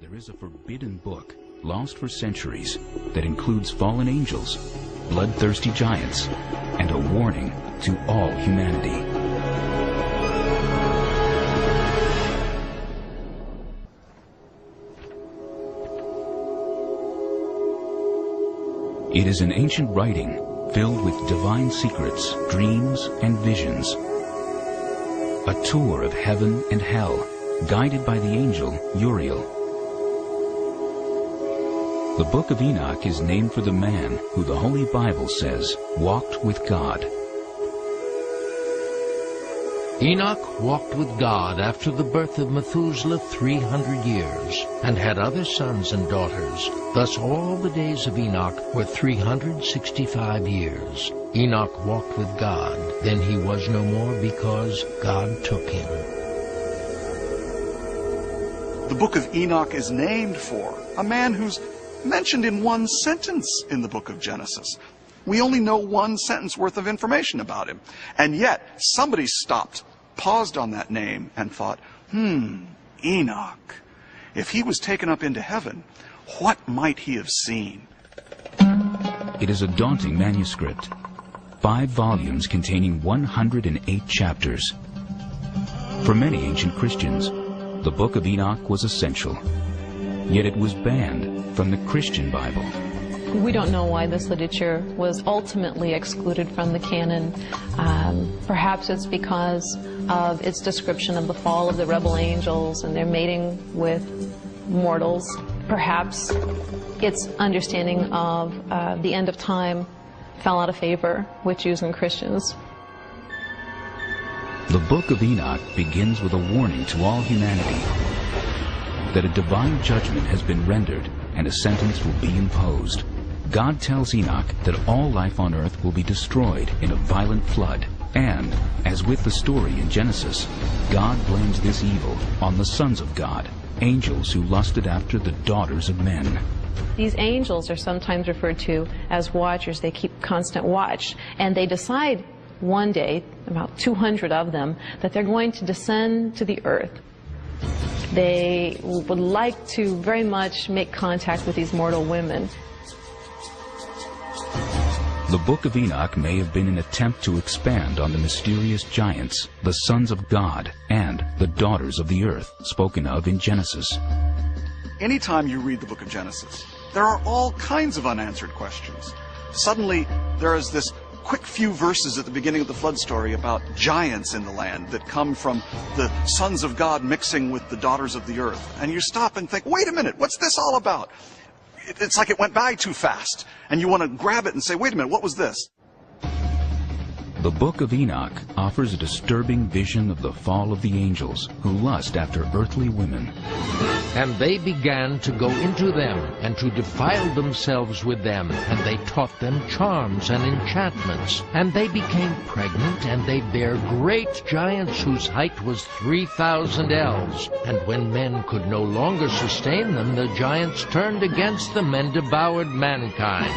There is a forbidden book, lost for centuries, that includes fallen angels, bloodthirsty giants, and a warning to all humanity. It is an ancient writing filled with divine secrets, dreams, and visions. A tour of heaven and hell, guided by the angel Uriel. The Book of Enoch is named for the man who the Holy Bible says walked with God. Enoch walked with God after the birth of Methuselah 300 years, and had other sons and daughters. Thus all the days of Enoch were 365 years. Enoch walked with God, then he was no more, because God took him. The Book of Enoch is named for a man who's mentioned in one sentence in the book of Genesis. We only know one sentence worth of information about him. And yet, somebody stopped, paused on that name, and thought, Enoch. If he was taken up into heaven, what might he have seen? It is a daunting manuscript. 5 volumes containing 108 chapters. For many ancient Christians, the Book of Enoch was essential. Yet it was banned from the Christian Bible. We don't know why this literature was ultimately excluded from the canon. Perhaps it's because of its description of the fall of the rebel angels and their mating with mortals. Perhaps its understanding of the end of time fell out of favor with Jews and Christians. The Book of Enoch begins with a warning to all humanity that a divine judgment has been rendered and a sentence will be imposed. God tells Enoch that all life on earth will be destroyed in a violent flood, and, as with the story in Genesis, God blames this evil on the sons of God, angels who lusted after the daughters of men. These angels are sometimes referred to as watchers. They keep constant watch. And they decide one day, about 200 of them, that they're going to descend to the earth. They would like to very much make contact with these mortal women. The Book of Enoch may have been an attempt to expand on the mysterious giants, the sons of God, and the daughters of the earth, spoken of in Genesis. Anytime you read the book of Genesis, there are all kinds of unanswered questions. Suddenly, there is this quick few verses at the beginning of the flood story about giants in the land that come from the sons of God mixing with the daughters of the earth. And you stop and think, wait a minute, what's this all about? It's like it went by too fast. And you want to grab it and say, wait a minute, what was this? The Book of Enoch offers a disturbing vision of the fall of the angels who lust after earthly women. And they began to go into them, and to defile themselves with them, and they taught them charms and enchantments. And they became pregnant, and they bare great giants whose height was 3,000 ells. And when men could no longer sustain them, the giants turned against them and devoured mankind.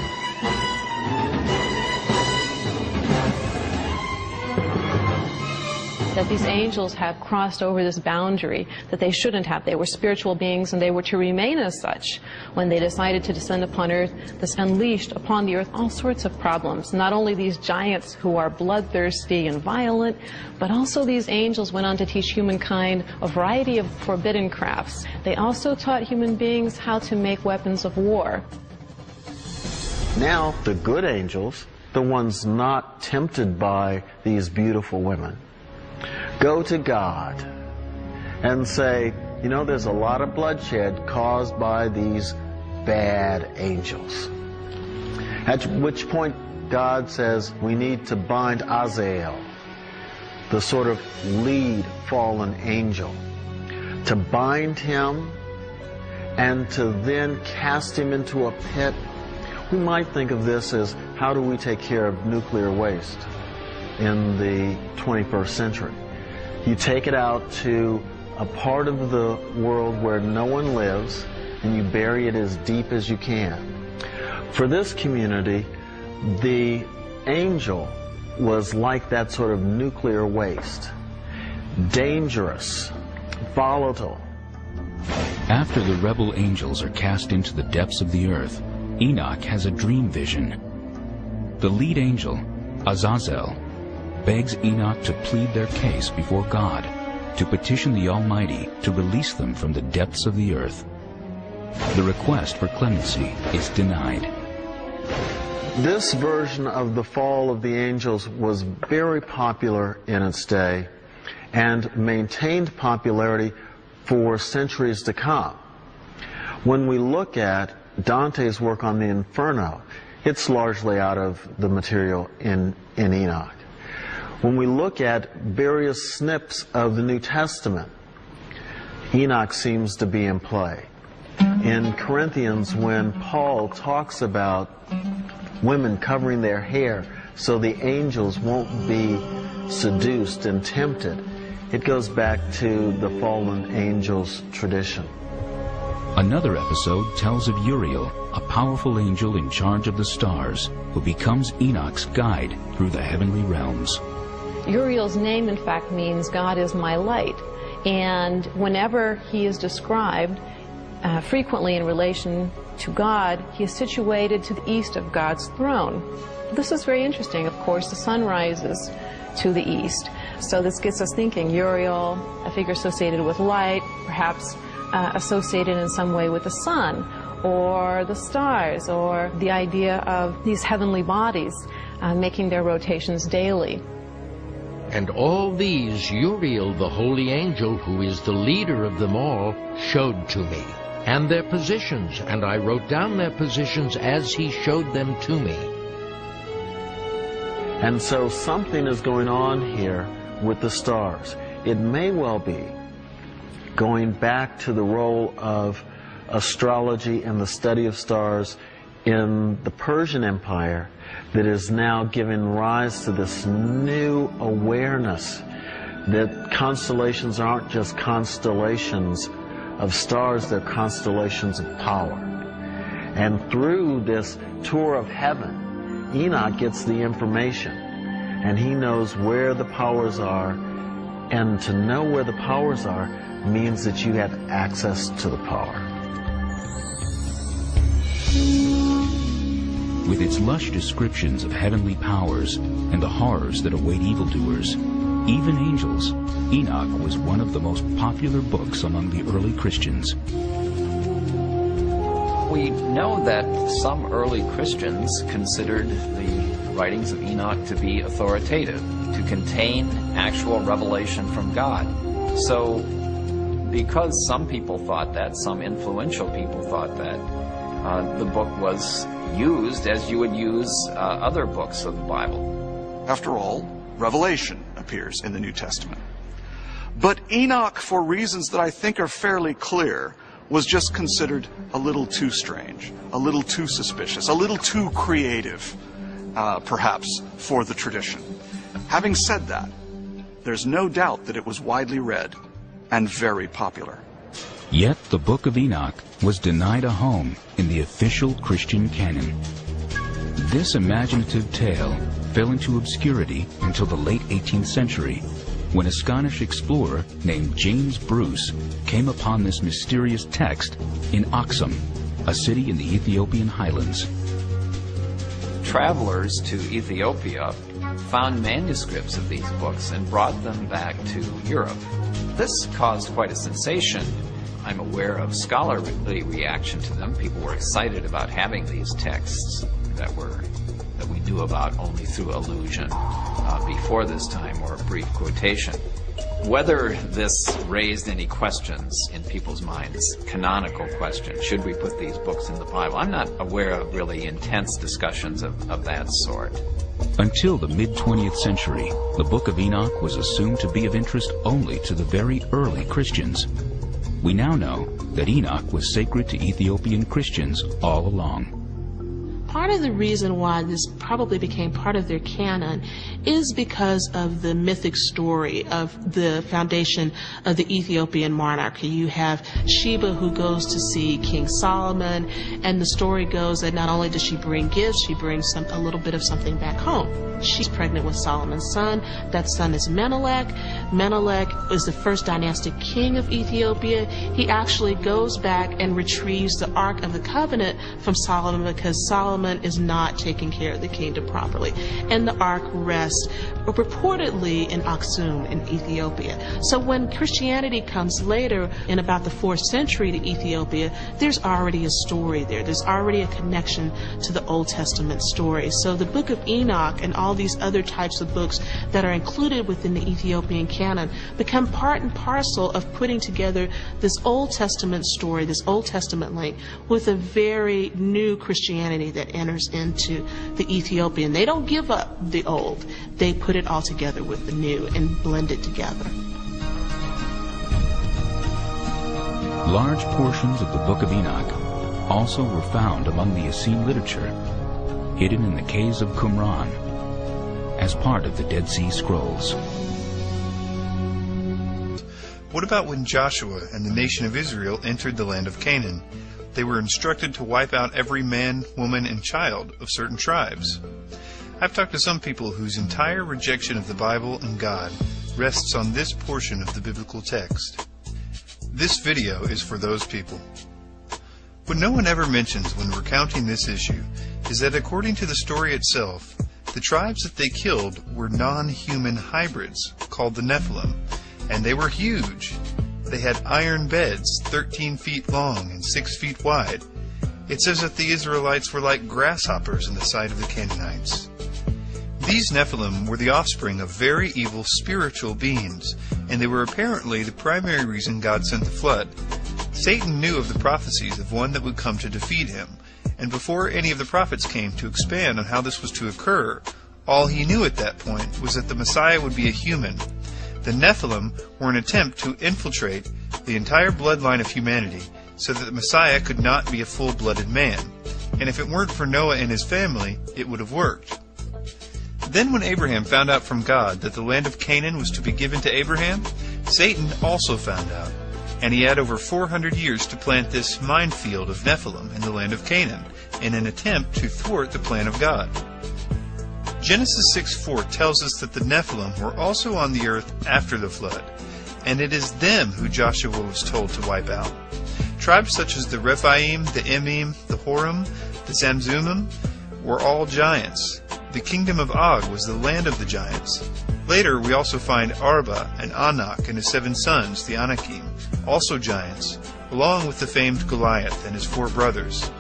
That these angels have crossed over this boundary that they shouldn't have. They were spiritual beings and they were to remain as such. When they decided to descend upon earth, this unleashed upon the earth all sorts of problems. Not only these giants who are bloodthirsty and violent, but also these angels went on to teach humankind a variety of forbidden crafts. They also taught human beings how to make weapons of war. Now, the good angels, the ones not tempted by these beautiful women, go to God and say, you know, there's a lot of bloodshed caused by these bad angels. At which point God says we need to bind Azazel, the sort of lead fallen angel, to bind him and to then cast him into a pit. We might think of this as, how do we take care of nuclear waste in the 21st century? You take it out to a part of the world where no one lives, and you bury it as deep as you can. For this community, the angel was like that sort of nuclear waste. Dangerous, volatile. After the rebel angels are cast into the depths of the earth, Enoch has a dream vision. The lead angel, Azazel, begs Enoch to plead their case before God, to petition the Almighty to release them from the depths of the earth. The request for clemency is denied. This version of the fall of the angels was very popular in its day and maintained popularity for centuries to come. When we look at Dante's work on the Inferno, it's largely out of the material in Enoch. When we look at various snips of the New Testament, Enoch seems to be in play. In Corinthians, when Paul talks about women covering their hair so the angels won't be seduced and tempted, it goes back to the fallen angels tradition. Another episode tells of Uriel, a powerful angel in charge of the stars, who becomes Enoch's guide through the heavenly realms. Uriel's name, in fact, means God is my light. And whenever he is described, frequently in relation to God, he is situated to the east of God's throne. This is very interesting. Of course, the sun rises to the east. So this gets us thinking, Uriel, a figure associated with light, perhaps associated in some way with the sun, or the stars, or the idea of these heavenly bodies making their rotations daily. And all these Uriel, the holy angel, who is the leader of them all, showed to me, and their positions, and I wrote down their positions as he showed them to me. And so something is going on here with the stars. It may well be going back to the role of astrology and the study of stars in the Persian Empire that is now giving rise to this new awareness that constellations aren't just constellations of stars, they're constellations of power. And through this tour of heaven, Enoch gets the information, and he knows where the powers are. And to know where the powers are means that you have access to the power. With its lush descriptions of heavenly powers and the horrors that await evildoers, even angels, Enoch was one of the most popular books among the early Christians. We know that some early Christians considered the writings of Enoch to be authoritative, to contain actual revelation from God. So, because some people thought that, some influential people thought that, the book was used as you would use other books of the Bible. After all, Revelation appears in the New Testament. But Enoch, for reasons that I think are fairly clear, was just considered a little too strange, a little too suspicious, a little too creative, perhaps, for the tradition. Having said that, there's no doubt that it was widely read and very popular. Yet the Book of Enoch was denied a home in the official Christian canon. This imaginative tale fell into obscurity until the late 18th century, when a Scottish explorer named James Bruce came upon this mysterious text in Aksum, a city in the Ethiopian highlands. Travelers to Ethiopia found manuscripts of these books and brought them back to Europe. This caused quite a sensation. I'm aware of scholarly reaction to them. People were excited about having these texts that we knew about only through allusion before this time, or a brief quotation. Whether this raised any questions in people's minds, canonical questions, should we put these books in the Bible? I'm not aware of really intense discussions of that sort. Until the mid-20th century, the Book of Enoch was assumed to be of interest only to the very early Christians. We now know that Enoch was sacred to Ethiopian Christians all along. Part of the reason why this probably became part of their canon is because of the mythic story of the foundation of the Ethiopian monarchy. You have Sheba, who goes to see King Solomon, and the story goes that not only does she bring gifts, she brings a little bit of something back home. She's pregnant with Solomon's son. That son is Menelik. Menelik is the first dynastic king of Ethiopia. He actually goes back and retrieves the Ark of the Covenant from Solomon because Solomon is not taking care of the kingdom properly. And the Ark rests reportedly in Aksum in Ethiopia. So when Christianity comes later in about the 4th century to Ethiopia, there's already a story there. There's already a connection to the Old Testament story. So the Book of Enoch and all these other types of books that are included within the Ethiopian canon become part and parcel of putting together this Old Testament story, this Old Testament link, with a very new Christianity that enters into the Ethiopian. They don't give up the old. They put it all together with the new and blend it together. Large portions of the Book of Enoch also were found among the Essene literature, hidden in the caves of Qumran, as part of the Dead Sea Scrolls. What about when Joshua and the nation of Israel entered the land of Canaan? They were instructed to wipe out every man, woman, and child of certain tribes. I've talked to some people whose entire rejection of the Bible and God rests on this portion of the biblical text. This video is for those people. What no one ever mentions when recounting this issue is that according to the story itself, the tribes that they killed were non-human hybrids called the Nephilim, and they were huge. They had iron beds 13 feet long and 6 feet wide. It says that the Israelites were like grasshoppers in the sight of the Canaanites. These Nephilim were the offspring of very evil spiritual beings, and they were apparently the primary reason God sent the flood. Satan knew of the prophecies of one that would come to defeat him, and before any of the prophets came to expand on how this was to occur, all he knew at that point was that the Messiah would be a human. The Nephilim were an attempt to infiltrate the entire bloodline of humanity so that the Messiah could not be a full-blooded man. And if it weren't for Noah and his family, it would have worked. Then when Abraham found out from God that the land of Canaan was to be given to Abraham, Satan also found out. and he had over 400 years to plant this minefield of Nephilim in the land of Canaan, in an attempt to thwart the plan of God. Genesis 6:4 tells us that the Nephilim were also on the earth after the flood, and it is them who Joshua was told to wipe out. Tribes such as the Rephaim, the Emim, the Horim, the Zamzummim were all giants. The kingdom of Og was the land of the giants. Later, we also find Arba and Enoch and his 7 sons, the Anakim, also giants, along with the famed Goliath and his 4 brothers.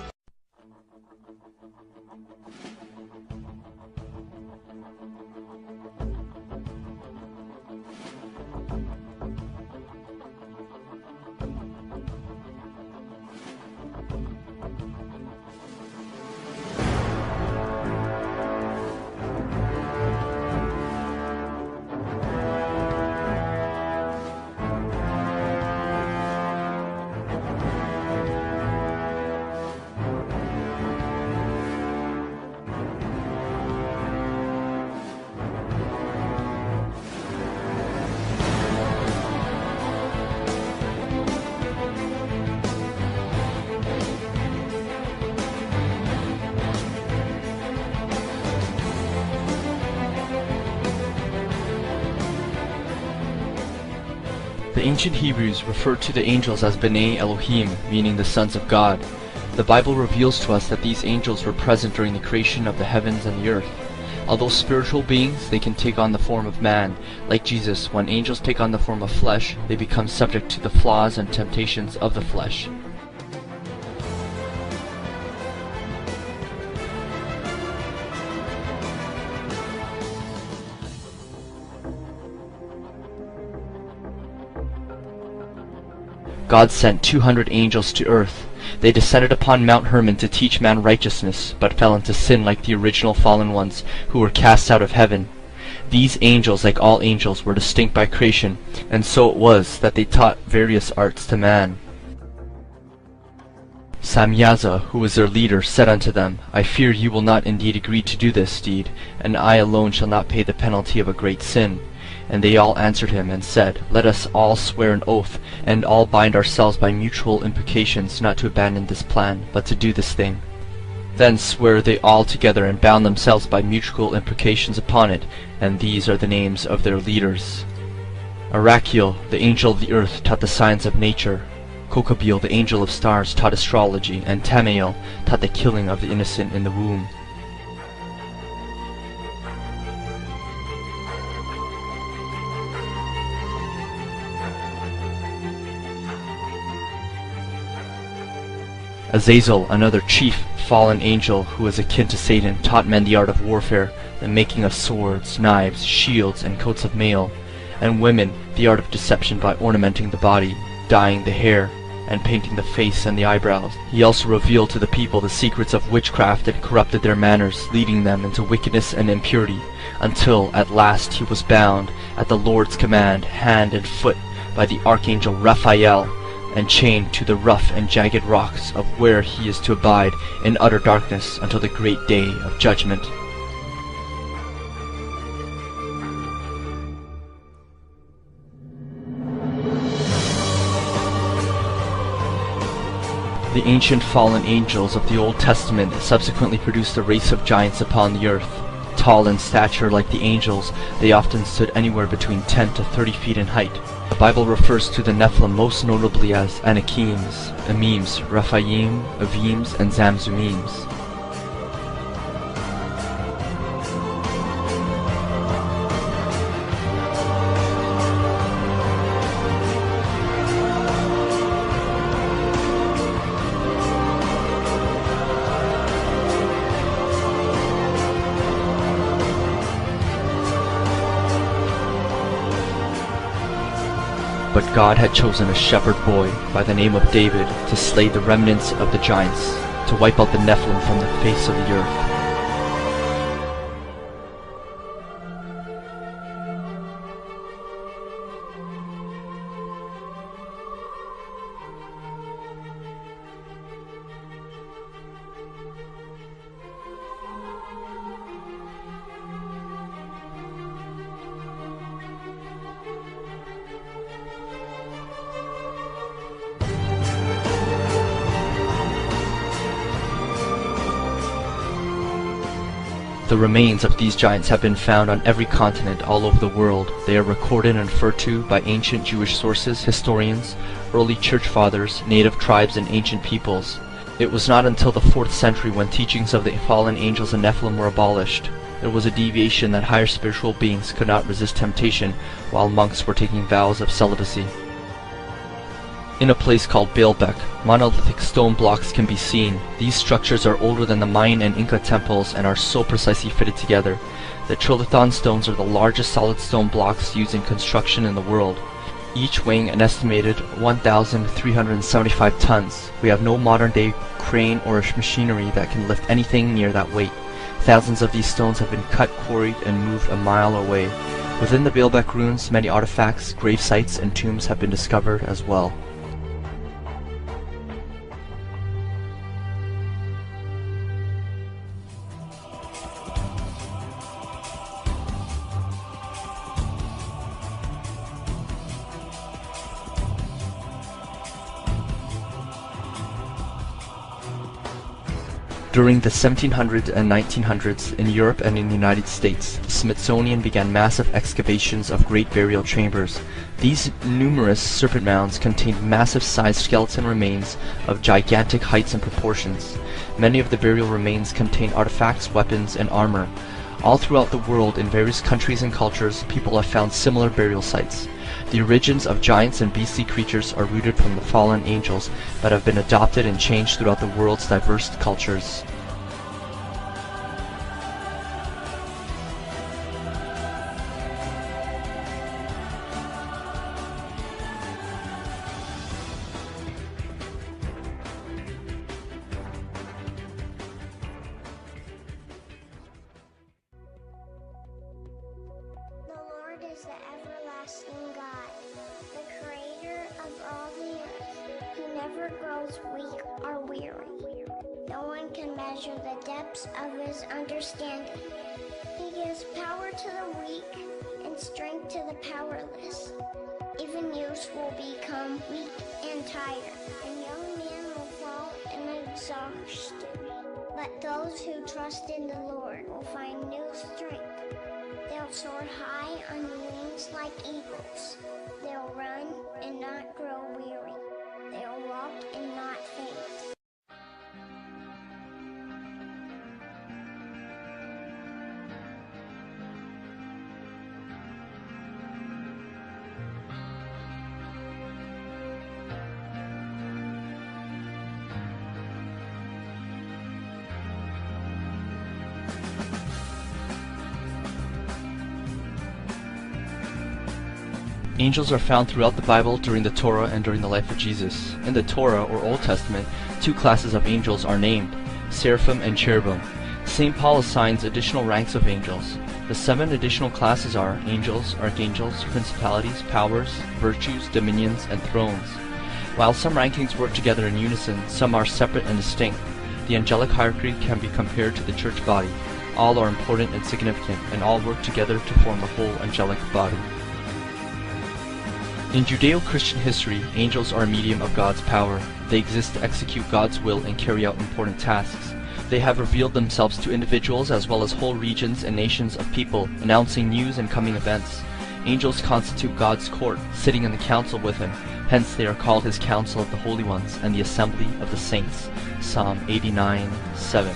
The ancient Hebrews referred to the angels as B'nai Elohim, meaning the sons of God. The Bible reveals to us that these angels were present during the creation of the heavens and the earth. Although spiritual beings, they can take on the form of man. Like Jesus, when angels take on the form of flesh, they become subject to the flaws and temptations of the flesh. God sent 200 angels to earth. They descended upon Mount Hermon to teach man righteousness, but fell into sin like the original fallen ones, who were cast out of heaven. These angels, like all angels, were distinct by creation, and so it was that they taught various arts to man. Samyaza, who was their leader, said unto them, I fear you will not indeed agree to do this deed, and I alone shall not pay the penalty of a great sin. And they all answered him, and said, Let us all swear an oath, and all bind ourselves by mutual imprecations, not to abandon this plan, but to do this thing. Then sware they all together, and bound themselves by mutual imprecations upon it, and these are the names of their leaders. Arachiel, the angel of the earth, taught the science of nature. Kokabeel, the angel of stars, taught astrology, and Tamael taught the killing of the innocent in the womb. Azazel, another chief fallen angel who was akin to Satan, taught men the art of warfare, the making of swords, knives, shields, and coats of mail, and women the art of deception by ornamenting the body, dyeing the hair, and painting the face and the eyebrows. He also revealed to the people the secrets of witchcraft and corrupted their manners, leading them into wickedness and impurity, until at last he was bound, at the Lord's command, hand and foot, by the archangel Raphael, and chained to the rough and jagged rocks of where he is to abide in utter darkness until the great day of judgment. The ancient fallen angels of the Old Testament subsequently produced a race of giants upon the earth. Tall in stature like the angels, they often stood anywhere between 10 to 30 feet in height. The Bible refers to the Nephilim most notably as Anakims, Emims, Rephaim, Avims, and Zamzummims. But God had chosen a shepherd boy by the name of David to slay the remnants of the giants, to wipe out the Nephilim from the face of the earth. The remains of these giants have been found on every continent all over the world. They are recorded and referred to by ancient Jewish sources, historians, early church fathers, native tribes, and ancient peoples. It was not until the 4th century when teachings of the fallen angels and Nephilim were abolished. There was a deviation that higher spiritual beings could not resist temptation while monks were taking vows of celibacy. In a place called Baalbek, monolithic stone blocks can be seen. These structures are older than the Mayan and Inca temples and are so precisely fitted together. The trilithon stones are the largest solid stone blocks used in construction in the world, each weighing an estimated 1,375 tons. We have no modern-day crane or machinery that can lift anything near that weight. Thousands of these stones have been cut, quarried, and moved a mile away. Within the Baalbek ruins, many artifacts, grave sites, and tombs have been discovered as well. During the 1700s and 1900s in Europe and in the United States, the Smithsonian began massive excavations of great burial chambers. These numerous serpent mounds contained massive-sized skeleton remains of gigantic heights and proportions. Many of the burial remains contain artifacts, weapons, and armor. All throughout the world, in various countries and cultures, people have found similar burial sites. The origins of giants and beastly creatures are rooted from the fallen angels, but have been adopted and changed throughout the world's diverse cultures. Is the everlasting God, the creator of all the earth, who never grows weak or weary. No one can measure the depths of his understanding. He gives power to the weak and strength to the powerless. Even youths will become weak and tired, and young men will fall in exhaustion. But those who trust in the Lord will find new strength. They'll soar high on wings like eagles. They'll run and not grow weary. They'll walk and not faint. Angels are found throughout the Bible, during the Torah, and during the life of Jesus. In the Torah, or Old Testament, 2 classes of angels are named, seraphim and cherubim. St. Paul assigns additional ranks of angels. The 7 additional classes are angels, archangels, principalities, powers, virtues, dominions, and thrones. While some rankings work together in unison, some are separate and distinct. The angelic hierarchy can be compared to the church body. All are important and significant, and all work together to form the whole angelic body. In Judeo-Christian history, angels are a medium of God's power. They exist to execute God's will and carry out important tasks. They have revealed themselves to individuals as well as whole regions and nations of people, announcing news and coming events. Angels constitute God's court, sitting in the council with him. Hence they are called his council of the holy ones and the assembly of the saints. Psalm 89:7.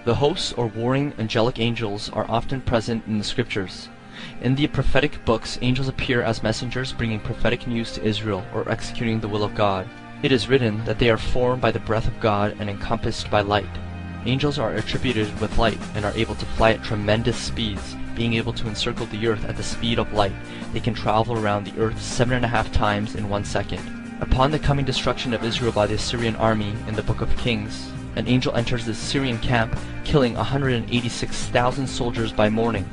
The hosts or warring angelic angels are often present in the scriptures. In the prophetic books, angels appear as messengers bringing prophetic news to Israel or executing the will of God. It is written that they are formed by the breath of God and encompassed by light. Angels are attributed with light and are able to fly at tremendous speeds, being able to encircle the earth at the speed of light. They can travel around the earth 7.5 times in 1 second. Upon the coming destruction of Israel by the Assyrian army in the book of Kings, an angel enters the Syrian camp, killing 186,000 soldiers by morning.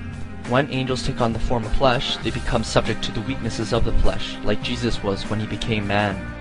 When angels take on the form of flesh, they become subject to the weaknesses of the flesh, like Jesus was when he became man.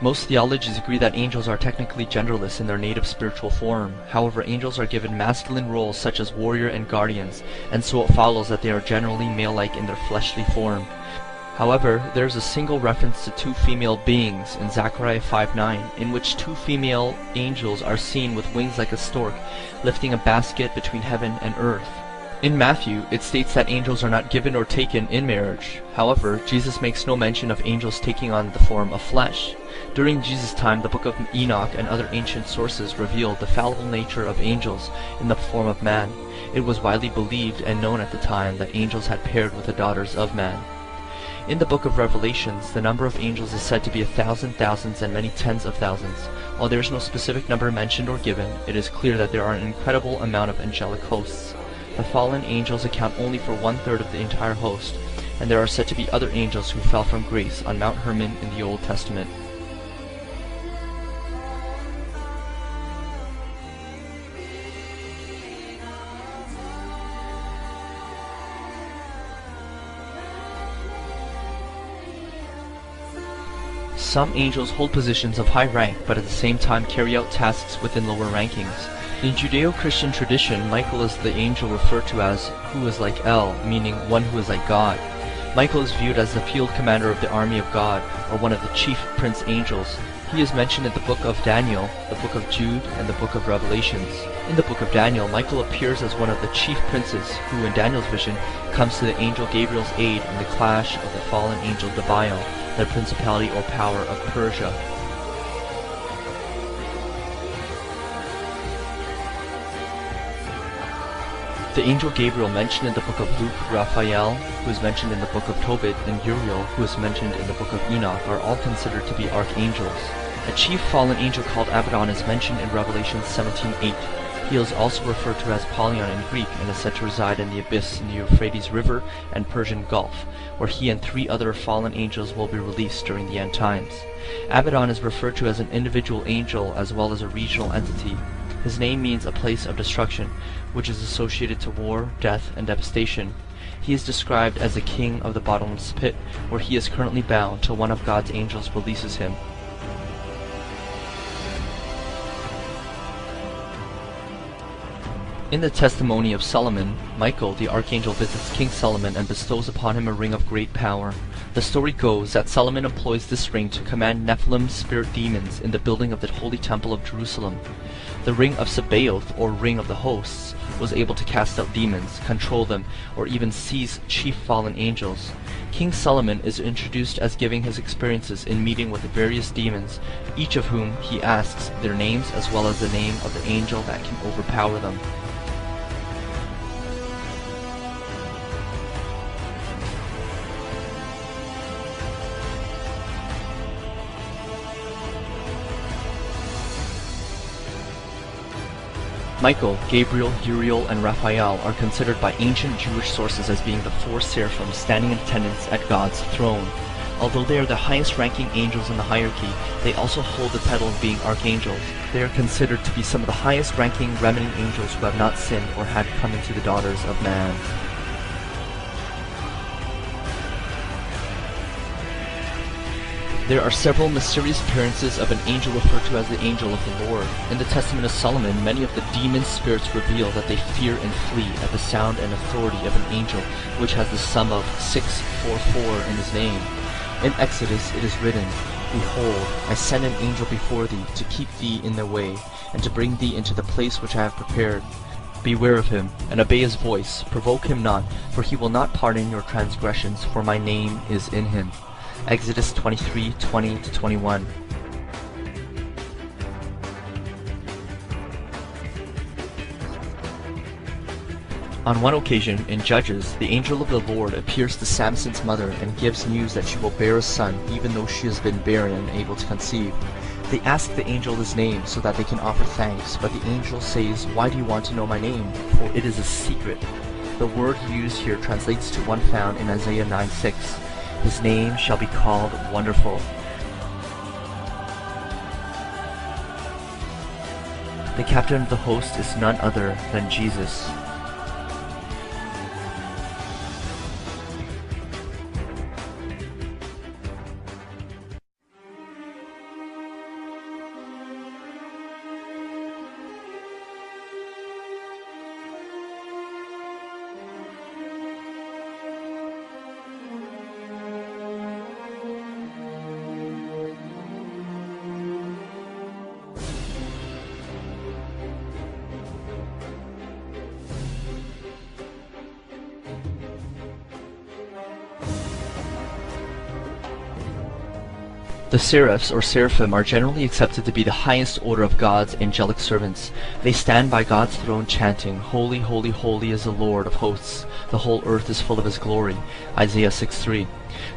Most theologies agree that angels are technically genderless in their native spiritual form. However, angels are given masculine roles such as warrior and guardians, and so it follows that they are generally male-like in their fleshly form. However, there is a single reference to two female beings in Zechariah 5:9, in which two female angels are seen with wings like a stork, lifting a basket between heaven and earth. In Matthew, it states that angels are not given or taken in marriage. However, Jesus makes no mention of angels taking on the form of flesh. During Jesus' time, the book of Enoch and other ancient sources revealed the fallible nature of angels in the form of man. It was widely believed and known at the time that angels had paired with the daughters of man. In the book of Revelations, the number of angels is said to be 1,000 thousands and many tens of thousands. While there is no specific number mentioned or given, it is clear that there are an incredible amount of angelic hosts. The fallen angels account only for 1/3 of the entire host, and there are said to be other angels who fell from grace on Mount Hermon in the Old Testament. Some angels hold positions of high rank, but at the same time carry out tasks within lower rankings. In Judeo-Christian tradition, Michael is the angel referred to as who is like El, meaning one who is like God. Michael is viewed as the field commander of the army of God, or one of the chief prince angels. He is mentioned in the book of Daniel, the book of Jude, and the book of Revelations. In the book of Daniel, Michael appears as one of the chief princes, who in Daniel's vision comes to the angel Gabriel's aid in the clash of the fallen angel Debiel, the principality or power of Persia. The angel Gabriel mentioned in the book of Luke, Raphael, who is mentioned in the book of Tobit, and Uriel, who is mentioned in the book of Enoch, are all considered to be archangels. A chief fallen angel called Abaddon is mentioned in Revelation 17:8. He is also referred to as Apollyon in Greek and is said to reside in the abyss in the Euphrates River and Persian Gulf, where he and 3 other fallen angels will be released during the end times. Abaddon is referred to as an individual angel as well as a regional entity. His name means a place of destruction, which is associated to war, death, and devastation. He is described as the king of the bottomless pit, where he is currently bound till one of God's angels releases him. In the testimony of Solomon, Michael, the archangel, visits King Solomon and bestows upon him a ring of great power. The story goes that Solomon employs this ring to command Nephilim spirit demons in the building of the holy temple of Jerusalem. The ring of Sabaoth, or ring of the hosts, was able to cast out demons, control them, or even seize chief fallen angels. King Solomon is introduced as giving his experiences in meeting with the various demons, each of whom he asks their names as well as the name of the angel that can overpower them. Michael, Gabriel, Uriel, and Raphael are considered by ancient Jewish sources as being the 4 seraphim standing in attendance at God's throne. Although they are the highest-ranking angels in the hierarchy, they also hold the title of being archangels. They are considered to be some of the highest-ranking remnant angels who have not sinned or had come into the daughters of man. There are several mysterious appearances of an angel referred to as the angel of the Lord. In the Testament of Solomon, many of the demon spirits reveal that they fear and flee at the sound and authority of an angel, which has the sum of 644 in his name. In Exodus it is written, Behold, I send an angel before thee, to keep thee in the way, and to bring thee into the place which I have prepared. Beware of him, and obey his voice. Provoke him not, for he will not pardon your transgressions, for my name is in him. Exodus 23:20-21. On one occasion, in Judges, the angel of the Lord appears to Samson's mother and gives news that she will bear a son, even though she has been barren and unable to conceive. They ask the angel his name so that they can offer thanks, but the angel says, Why do you want to know my name? For it is a secret. The word used here translates to one found in Isaiah 9:6. His name shall be called Wonderful. The captain of the host is none other than Jesus. The seraphs or seraphim are generally accepted to be the highest order of God's angelic servants. They stand by God's throne chanting, Holy, holy, holy is the Lord of hosts. The whole earth is full of his glory. Isaiah 6:3.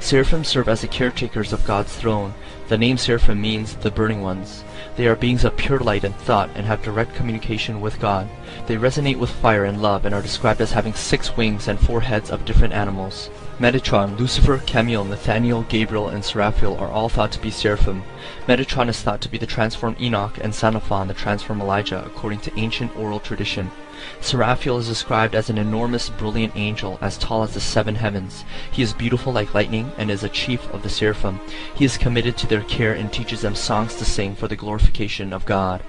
Seraphim serve as the caretakers of God's throne. The name seraphim means the burning ones. They are beings of pure light and thought and have direct communication with God. They resonate with fire and love and are described as having 6 wings and 4 heads of different animals. Metatron, Lucifer, Chemiel, Nathaniel, Gabriel, and Seraphiel are all thought to be seraphim. Metatron is thought to be the transformed Enoch and Xenophon, the transformed Elijah, according to ancient oral tradition. Seraphiel is described as an enormous, brilliant angel, as tall as the 7 heavens. He is beautiful like lightning and is a chief of the seraphim. He is committed to their care and teaches them songs to sing for the glorification of God.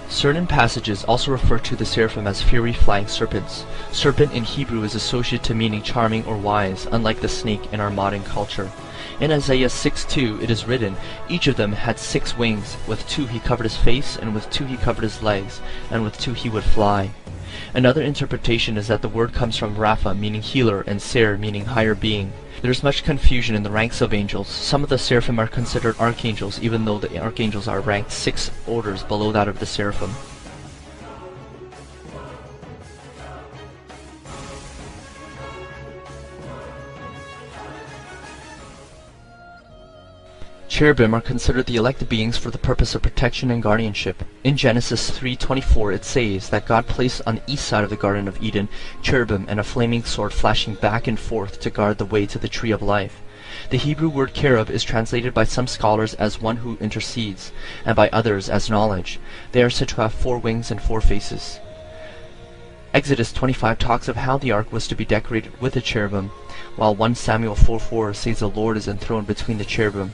Certain passages also refer to the seraphim as fiery flying serpents. Serpent in Hebrew is associated to meaning charming or wise, unlike the snake in our modern culture. In Isaiah 6:2 it is written, Each of them had 6 wings, with 2 he covered his face, and with 2 he covered his legs, and with 2 he would fly. Another interpretation is that the word comes from Rapha, meaning healer, and Ser, meaning higher being. There is much confusion in the ranks of angels. Some of the seraphim are considered archangels, even though the archangels are ranked 6 orders below that of the seraphim. Cherubim are considered the elected beings for the purpose of protection and guardianship. In Genesis 3:24 it says that God placed on the east side of the Garden of Eden cherubim and a flaming sword flashing back and forth to guard the way to the tree of life. The Hebrew word cherub is translated by some scholars as one who intercedes, and by others as knowledge. They are said to have 4 wings and 4 faces. Exodus 25 talks of how the ark was to be decorated with a cherubim, while 1 Samuel 4:4 says the Lord is enthroned between the cherubim.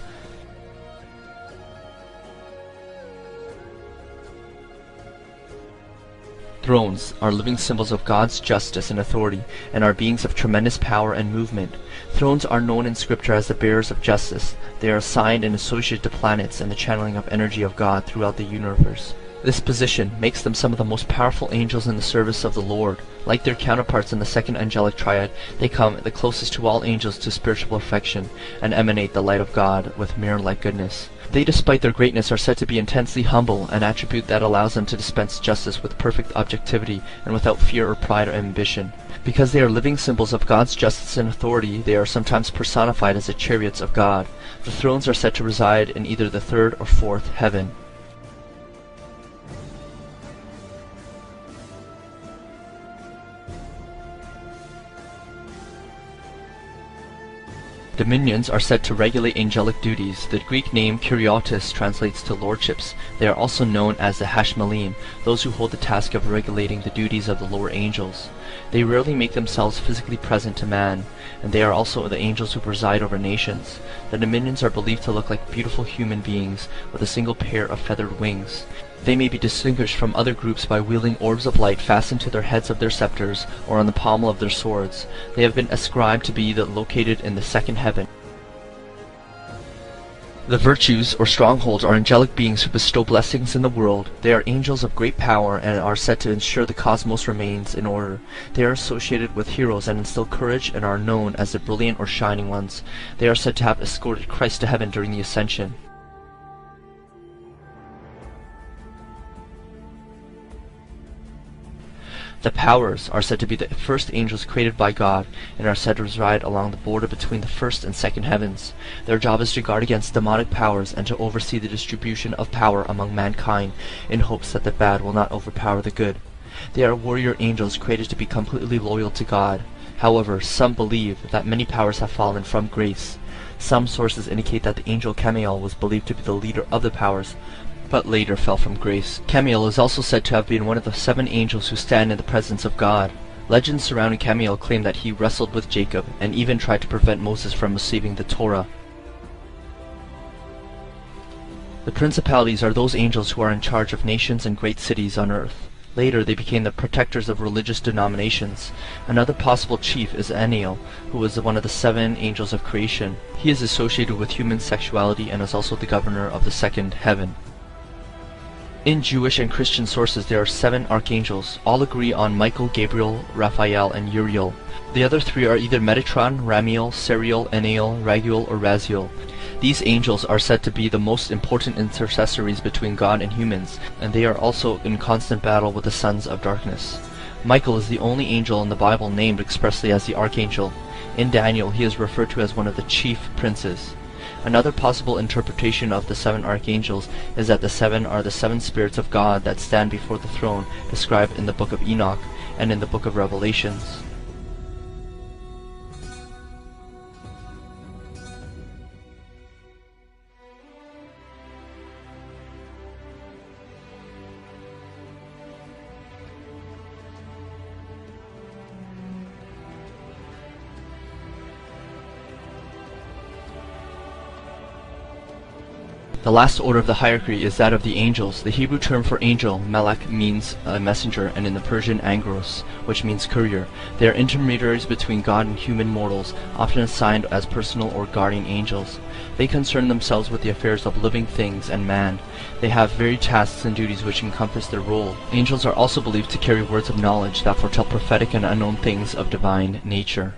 Thrones are living symbols of God's justice and authority, and are beings of tremendous power and movement. Thrones are known in Scripture as the bearers of justice. They are assigned and associated to planets and the channeling of energy of God throughout the universe. This position makes them some of the most powerful angels in the service of the Lord. Like their counterparts in the second angelic triad, they come the closest to all angels to spiritual perfection, and emanate the light of God with mirror-like goodness. They, despite their greatness, are said to be intensely humble, an attribute that allows them to dispense justice with perfect objectivity and without fear or pride or ambition. Because they are living symbols of God's justice and authority, they are sometimes personified as the chariots of God. The thrones are said to reside in either the 3rd or 4th heaven. Dominions are said to regulate angelic duties. The Greek name kuriotes translates to lordships. They are also known as the hashmalim, those who hold the task of regulating the duties of the lower angels. They rarely make themselves physically present to man, and they are also the angels who preside over nations. The dominions are believed to look like beautiful human beings with a single pair of feathered wings. They may be distinguished from other groups by wielding orbs of light fastened to their heads of their scepters or on the pommel of their swords. They have been ascribed to be located in the second heaven. The virtues, or strongholds, are angelic beings who bestow blessings in the world. They are angels of great power and are said to ensure the cosmos remains in order. They are associated with heroes and instill courage and are known as the brilliant or shining ones. They are said to have escorted Christ to heaven during the ascension. The powers are said to be the first angels created by God and are said to reside along the border between the first and second heavens. Their job is to guard against demonic powers and to oversee the distribution of power among mankind in hopes that the bad will not overpower the good. They are warrior angels created to be completely loyal to God. However, some believe that many powers have fallen from grace. Some sources indicate that the angel Camiel was believed to be the leader of the powers, but later fell from grace. Camiel is also said to have been one of the 7 angels who stand in the presence of God. Legends surrounding Camiel claim that he wrestled with Jacob and even tried to prevent Moses from receiving the Torah. The principalities are those angels who are in charge of nations and great cities on earth. Later they became the protectors of religious denominations. Another possible chief is Enoch, who was one of the 7 angels of creation. He is associated with human sexuality and is also the governor of the second heaven. In Jewish and Christian sources there are 7 archangels. All agree on Michael, Gabriel, Raphael, and Uriel. The other 3 are either Metatron, Ramiel, Seriel, Enel, Raguel, or Raziel. These angels are said to be the most important intercessories between God and humans, and they are also in constant battle with the sons of darkness. Michael is the only angel in the Bible named expressly as the archangel. In Daniel he is referred to as one of the chief princes. Another possible interpretation of the 7 archangels is that the 7 are the 7 spirits of God that stand before the throne described in the book of Enoch and in the book of Revelations. The last order of the hierarchy is that of the angels. The Hebrew term for angel, malak, means a messenger, and in the Persian angros, which means courier. They are intermediaries between God and human mortals, often assigned as personal or guardian angels. They concern themselves with the affairs of living things and man. They have varied tasks and duties which encompass their role. Angels are also believed to carry words of knowledge that foretell prophetic and unknown things of divine nature.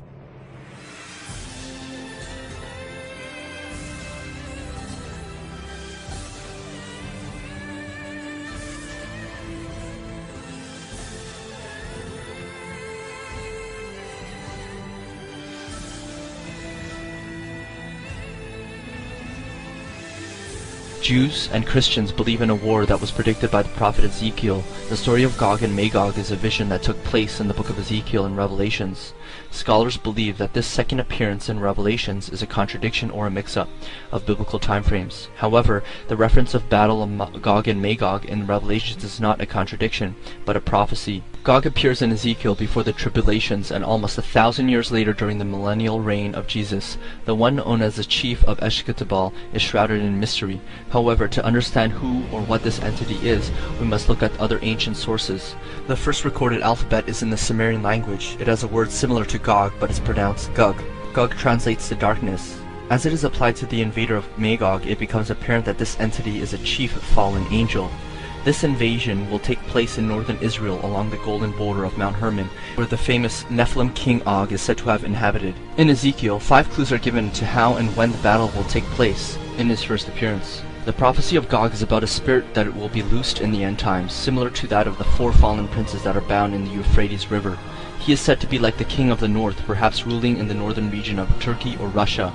Jews and Christians believe in a war that was predicted by the prophet Ezekiel. The story of Gog and Magog is a vision that took place in the book of Ezekiel and Revelations. Scholars believe that this second appearance in Revelations is a contradiction or a mix-up of biblical timeframes. However, the reference of battle of Gog and Magog in Revelations is not a contradiction, but a prophecy. Gog appears in Ezekiel before the tribulations and almost 1,000 years later during the millennial reign of Jesus. The one known as the chief of Eshketebal is shrouded in mystery. However, to understand who or what this entity is, we must look at other ancient sources. The first recorded alphabet is in the Sumerian language. It has a word similar to Gog, but is pronounced Gug. Gug translates to darkness. As it is applied to the invader of Magog, it becomes apparent that this entity is a chief fallen angel. This invasion will take place in northern Israel along the golden border of Mount Hermon, where the famous Nephilim king Og is said to have inhabited. In Ezekiel, 5 clues are given to how and when the battle will take place in his first appearance. The prophecy of Gog is about a spirit that will be loosed in the end times, similar to that of the 4 fallen princes that are bound in the Euphrates River. He is said to be like the king of the north, perhaps ruling in the northern region of Turkey or Russia.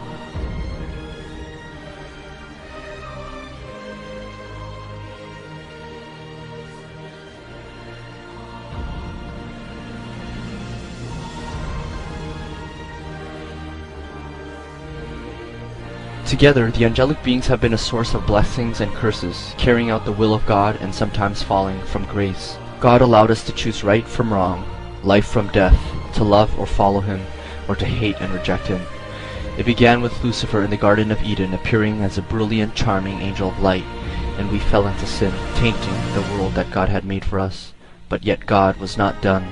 Together, the angelic beings have been a source of blessings and curses, carrying out the will of God and sometimes falling from grace. God allowed us to choose right from wrong. life from death, to love or follow him, or to hate and reject him. It began with Lucifer in the Garden of Eden appearing as a brilliant, charming angel of light, and we fell into sin, tainting the world that God had made for us. But yet God was not done.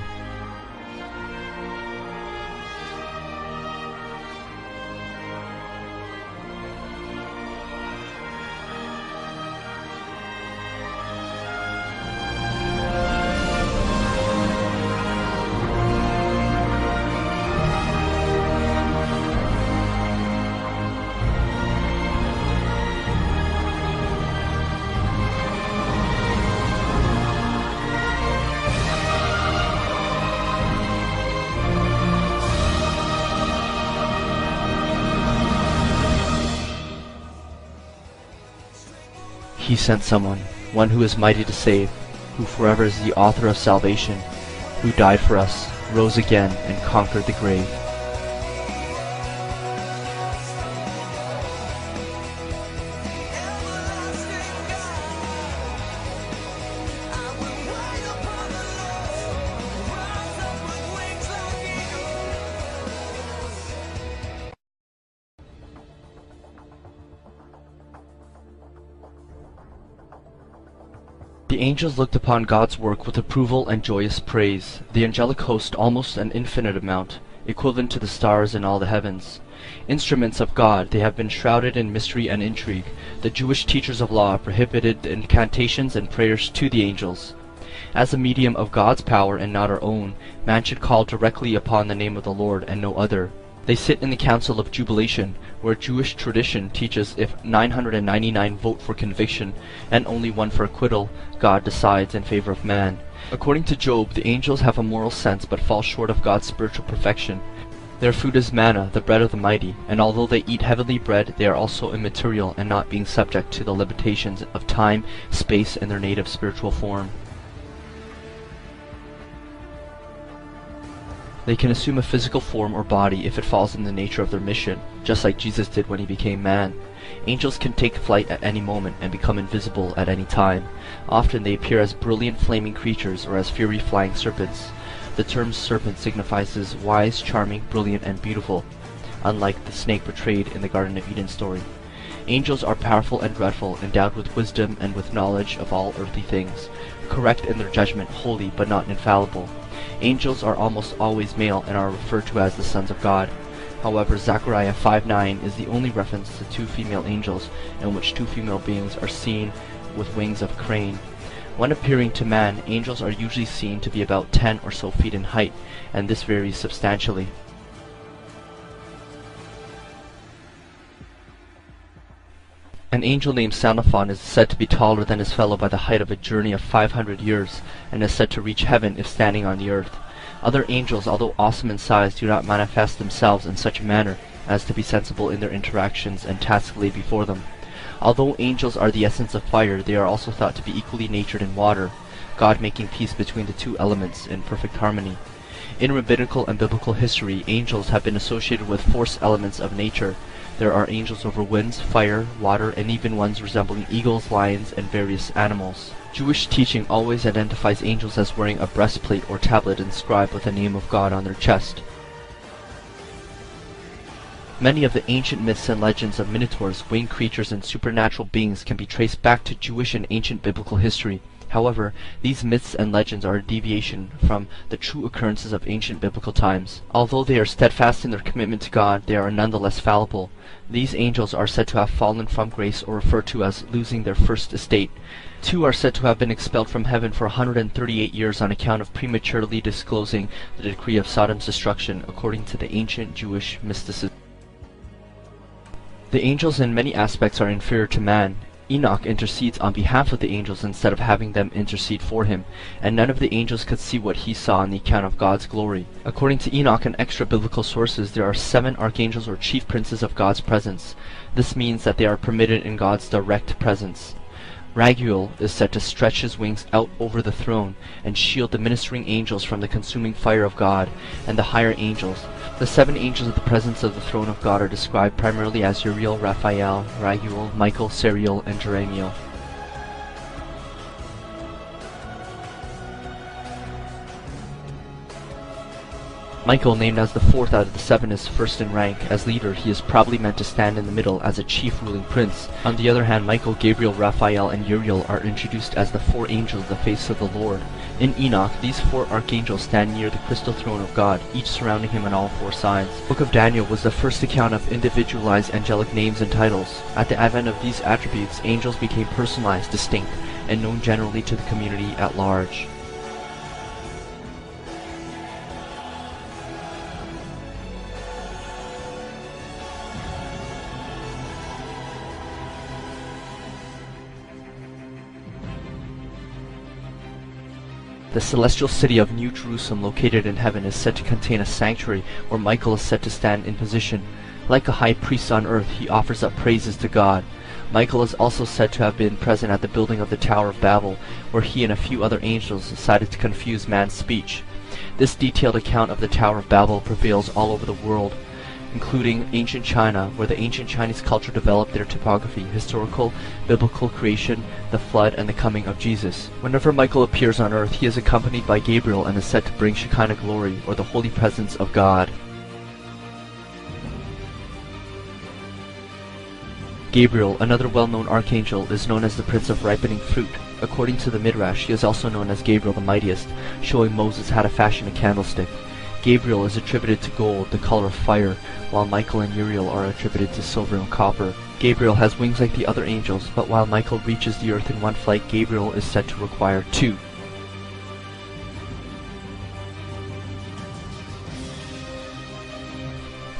He sent someone, one who is mighty to save, who forever is the author of salvation, who died for us, rose again, and conquered the grave. The angels looked upon God's work with approval and joyous praise, the angelic host almost an infinite amount, equivalent to the stars in all the heavens. Instruments of God, they have been shrouded in mystery and intrigue. The Jewish teachers of law prohibited the incantations and prayers to the angels. As a medium of God's power and not our own, man should call directly upon the name of the Lord and no other. They sit in the council of jubilation, where Jewish tradition teaches if 999 vote for conviction and only one for acquittal, God decides in favor of man. According to Job, the angels have a moral sense but fall short of God's spiritual perfection. Their food is manna, the bread of the mighty, and although they eat heavenly bread, they are also immaterial and not being subject to the limitations of time, space, and their native spiritual form. They can assume a physical form or body if it falls in the nature of their mission, just like Jesus did when he became man. Angels can take flight at any moment and become invisible at any time. Often they appear as brilliant flaming creatures or as fiery flying serpents. The term serpent signifies wise, charming, brilliant, and beautiful, unlike the snake portrayed in the Garden of Eden story. Angels are powerful and dreadful, endowed with wisdom and with knowledge of all earthly things, correct in their judgment, holy but not infallible. Angels are almost always male and are referred to as the sons of God. However, Zechariah 5:9 is the only reference to two female angels in which two female beings are seen with wings of crane. When appearing to man, angels are usually seen to be about 10 or so feet in height, and this varies substantially. An angel named Xenophon is said to be taller than his fellow by the height of a journey of 500 years, and is said to reach heaven if standing on the earth. Other angels, although awesome in size, do not manifest themselves in such a manner as to be sensible in their interactions and tasks laid before them. Although angels are the essence of fire, they are also thought to be equally natured in water, God making peace between the two elements in perfect harmony. In rabbinical and biblical history, angels have been associated with force elements of nature. There are angels over winds, fire, water, and even ones resembling eagles, lions, and various animals. Jewish teaching always identifies angels as wearing a breastplate or tablet inscribed with the name of God on their chest. Many of the ancient myths and legends of minotaurs, winged creatures, and supernatural beings can be traced back to Jewish and ancient biblical history. However, these myths and legends are a deviation from the true occurrences of ancient biblical times. Although they are steadfast in their commitment to God, they are nonetheless fallible. These angels are said to have fallen from grace, or referred to as losing their first estate. 2 are said to have been expelled from heaven for 138 years on account of prematurely disclosing the decree of Sodom's destruction, according to the ancient Jewish mysticism. The angels in many aspects are inferior to man. Enoch intercedes on behalf of the angels instead of having them intercede for him, and none of the angels could see what he saw on the account of God's glory. According to Enoch and extra-biblical sources, there are 7 archangels or chief princes of God's presence. This means that they are permitted in God's direct presence. Raguel is said to stretch his wings out over the throne and shield the ministering angels from the consuming fire of God and the higher angels. The 7 angels of the presence of the throne of God are described primarily as Uriel, Raphael, Raguel, Michael, Sariel, and Jeremiel. Michael, named as the fourth out of the seven, is first in rank. As leader, he is probably meant to stand in the middle as a chief ruling prince. On the other hand, Michael, Gabriel, Raphael, and Uriel are introduced as the four angels of the face of the Lord. In Enoch, these four archangels stand near the crystal throne of God, each surrounding him on all four sides. The Book of Daniel was the first account of individualized angelic names and titles. At the advent of these attributes, angels became personalized, distinct, and known generally to the community at large. The celestial city of New Jerusalem, located in heaven, is said to contain a sanctuary where Michael is said to stand in position. Like a high priest on earth, he offers up praises to God. Michael is also said to have been present at the building of the Tower of Babel, where he and a few other angels decided to confuse man's speech. This detailed account of the Tower of Babel prevails all over the world, including ancient China, where the ancient Chinese culture developed their topography, historical, biblical creation, the flood, and the coming of Jesus. Whenever Michael appears on earth, he is accompanied by Gabriel and is said to bring Shekinah glory, or the holy presence of God. Gabriel, another well-known archangel, is known as the Prince of Ripening Fruit. According to the Midrash, he is also known as Gabriel the Mightiest, showing Moses how to fashion a candlestick. Gabriel is attributed to gold, the color of fire, while Michael and Uriel are attributed to silver and copper. Gabriel has wings like the other angels, but while Michael reaches the earth in one flight, Gabriel is said to require two.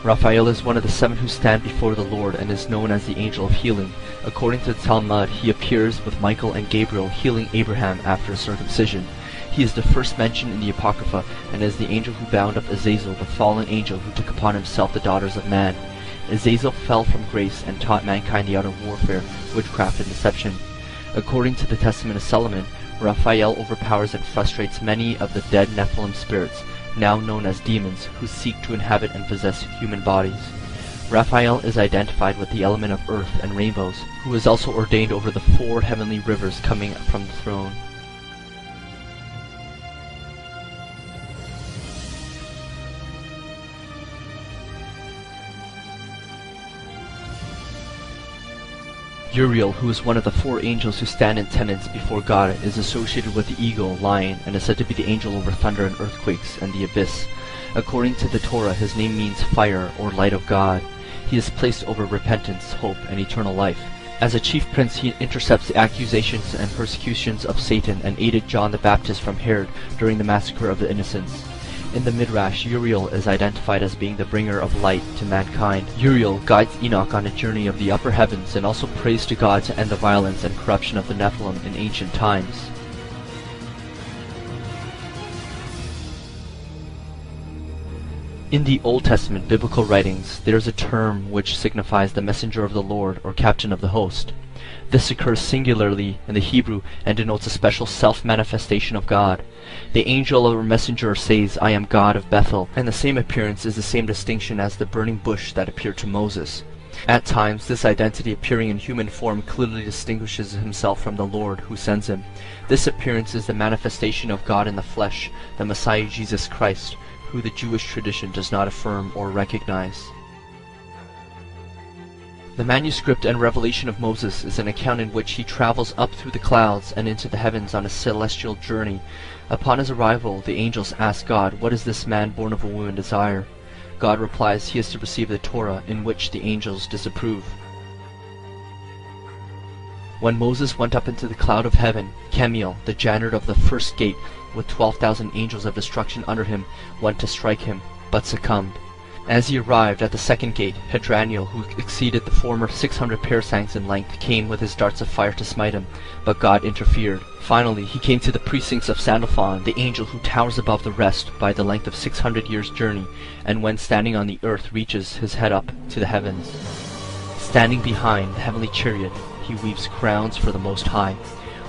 Raphael is one of the seven who stand before the Lord and is known as the angel of healing. According to the Talmud, he appears with Michael and Gabriel healing Abraham after circumcision. He is the first mentioned in the Apocrypha, and is the angel who bound up Azazel, the fallen angel who took upon himself the daughters of man. Azazel fell from grace and taught mankind the art of warfare, witchcraft, and deception. According to the Testament of Solomon, Raphael overpowers and frustrates many of the dead Nephilim spirits, now known as demons, who seek to inhabit and possess human bodies. Raphael is identified with the element of earth and rainbows, who is also ordained over the four heavenly rivers coming from the throne. Uriel, who is one of the four angels who stand in attendance before God, is associated with the eagle, lion, and is said to be the angel over thunder and earthquakes and the abyss. According to the Torah, his name means fire or light of God. He is placed over repentance, hope, and eternal life. As a chief prince, he intercepts the accusations and persecutions of Satan and aided John the Baptist from Herod during the massacre of the innocents. In the Midrash, Uriel is identified as being the bringer of light to mankind. Uriel guides Enoch on a journey of the upper heavens and also prays to God to end the violence and corruption of the Nephilim in ancient times. In the Old Testament biblical writings, there is a term which signifies the messenger of the Lord or captain of the host. This occurs singularly in the Hebrew and denotes a special self-manifestation of God. The angel or messenger says, "I am God of Bethel," and the same appearance is the same distinction as the burning bush that appeared to Moses. At times, this identity appearing in human form clearly distinguishes himself from the Lord who sends him. This appearance is the manifestation of God in the flesh, the Messiah Jesus Christ, who the Jewish tradition does not affirm or recognize. The manuscript and revelation of Moses is an account in which he travels up through the clouds and into the heavens on a celestial journey. Upon his arrival, the angels ask God, "What does this man born of a woman desire?" God replies he is to receive the Torah, in which the angels disapprove. When Moses went up into the cloud of heaven, Chemiel, the janitor of the first gate, with 12,000 angels of destruction under him, went to strike him, but succumbed. As he arrived at the second gate, Hadraniel, who exceeded the former 600 parasangs in length, came with his darts of fire to smite him, but God interfered. Finally, he came to the precincts of Sandalphon, the angel who towers above the rest by the length of 600 years' journey, and when standing on the earth reaches his head up to the heavens. Standing behind the heavenly chariot, he weaves crowns for the Most High,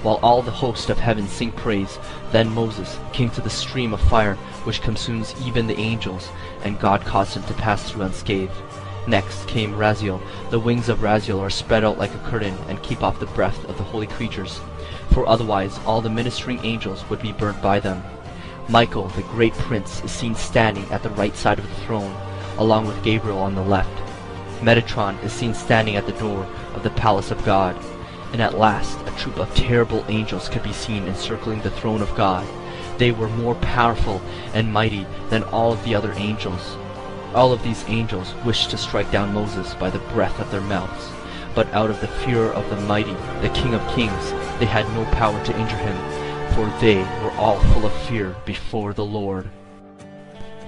while all the host of heaven sing praise. Then Moses came to the stream of fire, which consumes even the angels, and God caused him to pass through unscathed. Next came Raziel. The wings of Raziel are spread out like a curtain and keep off the breath of the holy creatures, for otherwise all the ministering angels would be burnt by them. Michael, the great prince, is seen standing at the right side of the throne, along with Gabriel on the left. Metatron is seen standing at the door of the palace of God. And at last, a troop of terrible angels could be seen encircling the throne of God. They were more powerful and mighty than all of the other angels. All of these angels wished to strike down Moses by the breath of their mouths. But out of the fear of the mighty, the King of Kings, they had no power to injure him, for they were all full of fear before the Lord.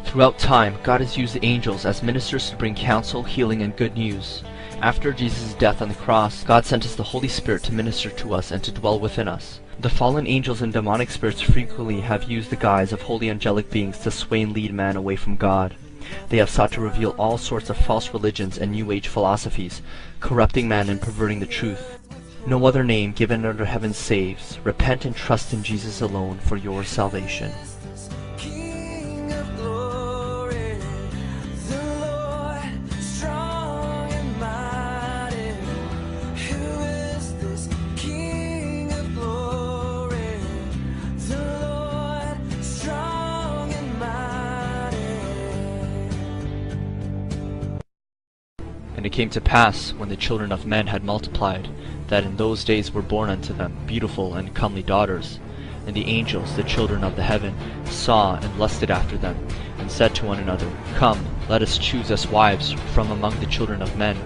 Throughout time, God has used the angels as ministers to bring counsel, healing, and good news. After Jesus' death on the cross, God sent us the Holy Spirit to minister to us and to dwell within us. The fallen angels and demonic spirits frequently have used the guise of holy angelic beings to sway and lead man away from God. They have sought to reveal all sorts of false religions and New Age philosophies, corrupting man and perverting the truth. No other name given under heaven saves. Repent and trust in Jesus alone for your salvation. And it came to pass, when the children of men had multiplied, that in those days were born unto them beautiful and comely daughters. And the angels, the children of the heaven, saw and lusted after them, and said to one another, Come, let us choose us wives from among the children of men.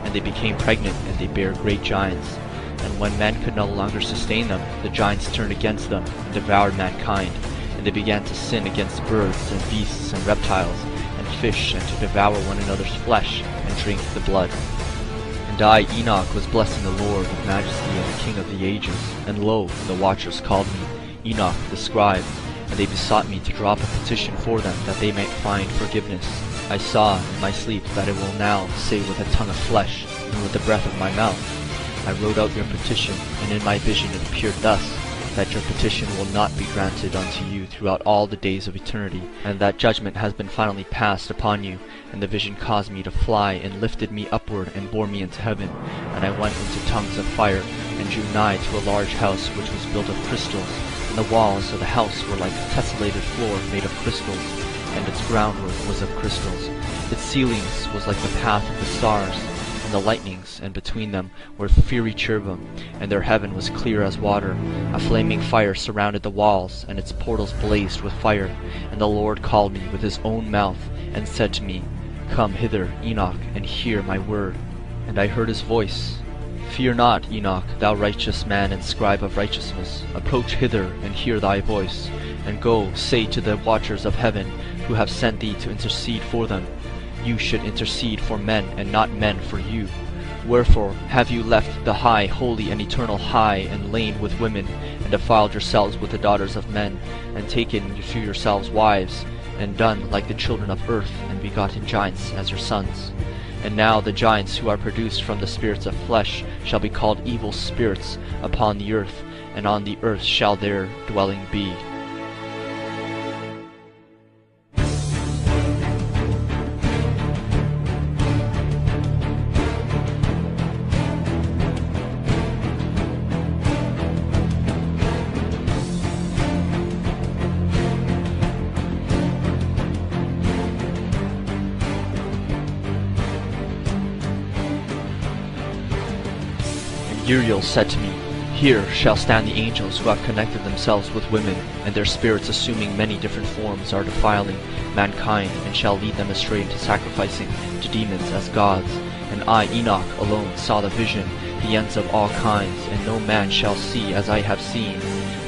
And they became pregnant, and they bare great giants. And when men could no longer sustain them, the giants turned against them, and devoured mankind. And they began to sin against birds, and beasts, and reptiles, and fish, and to devour one another's flesh, and drink the blood. And I, Enoch, was blessing the Lord with majesty and the King of the ages. And lo, the watchers called me, Enoch the scribe, and they besought me to draw up a petition for them, that they might find forgiveness. I saw in my sleep that it will now say with a tongue of flesh, and with the breath of my mouth. I wrote out your petition, and in my vision it appeared thus, that your petition will not be granted unto you throughout all the days of eternity, and that judgment has been finally passed upon you. And the vision caused me to fly, and lifted me upward, and bore me into heaven. And I went into tongues of fire, and drew nigh to a large house which was built of crystals. And the walls of the house were like a tessellated floor made of crystals, and its groundwork was of crystals. Its ceilings was like the path of the stars, and the lightnings, and between them were fiery cherubim, and their heaven was clear as water. A flaming fire surrounded the walls, and its portals blazed with fire. And the Lord called me with his own mouth, and said to me, Come hither, Enoch, and hear my word. And I heard his voice, Fear not, Enoch, thou righteous man and scribe of righteousness. Approach hither, and hear thy voice. And go, say to the watchers of heaven, who have sent thee to intercede for them, You should intercede for men, and not men for you. Wherefore have you left the high, holy, and eternal high, and lain with women, and defiled yourselves with the daughters of men, and taken to yourselves wives, and done like the children of earth, and begotten giants as your sons? And now the giants who are produced from the spirits of flesh shall be called evil spirits upon the earth, and on the earth shall their dwelling be. Uriel said to me, Here shall stand the angels who have connected themselves with women, and their spirits assuming many different forms are defiling mankind, and shall lead them astray into sacrificing to demons as gods. And I, Enoch, alone saw the vision, the ends of all kinds, and no man shall see as I have seen.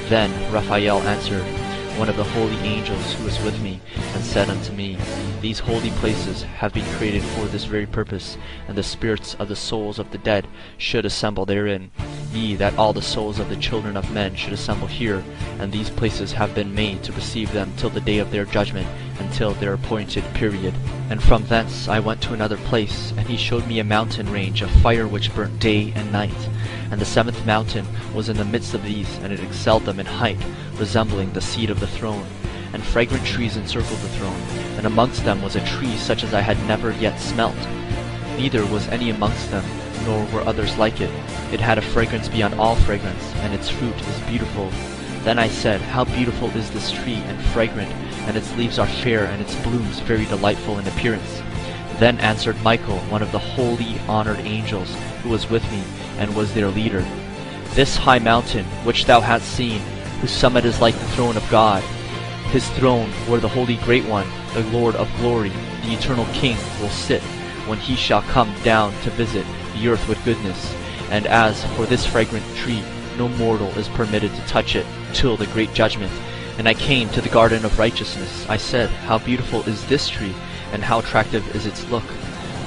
Then Raphael answered, one of the holy angels who was with me, and said unto me, These holy places have been created for this very purpose, and the spirits of the souls of the dead should assemble therein. Ye, that all the souls of the children of men should assemble here, and these places have been made to receive them till the day of their judgment, until their appointed period. And from thence I went to another place, and he showed me a mountain range of fire which burnt day and night. And the seventh mountain was in the midst of these, and it excelled them in height, resembling the seat of the throne. And fragrant trees encircled the throne, and amongst them was a tree such as I had never yet smelt. Neither was any amongst them, nor were others like it. It had a fragrance beyond all fragrance, and its fruit is beautiful. Then I said, How beautiful is this tree, and fragrant, and its leaves are fair, and its blooms very delightful in appearance. Then answered Michael, one of the holy, honored angels, who was with me, and was their leader, This high mountain, which thou hast seen, whose summit is like the throne of God, his throne, where the Holy Great One, the Lord of glory, the eternal King, will sit, when he shall come down to visit the earth with goodness. And as for this fragrant tree, no mortal is permitted to touch it till the great judgment. And I came to the garden of righteousness. I said, How beautiful is this tree, and how attractive is its look.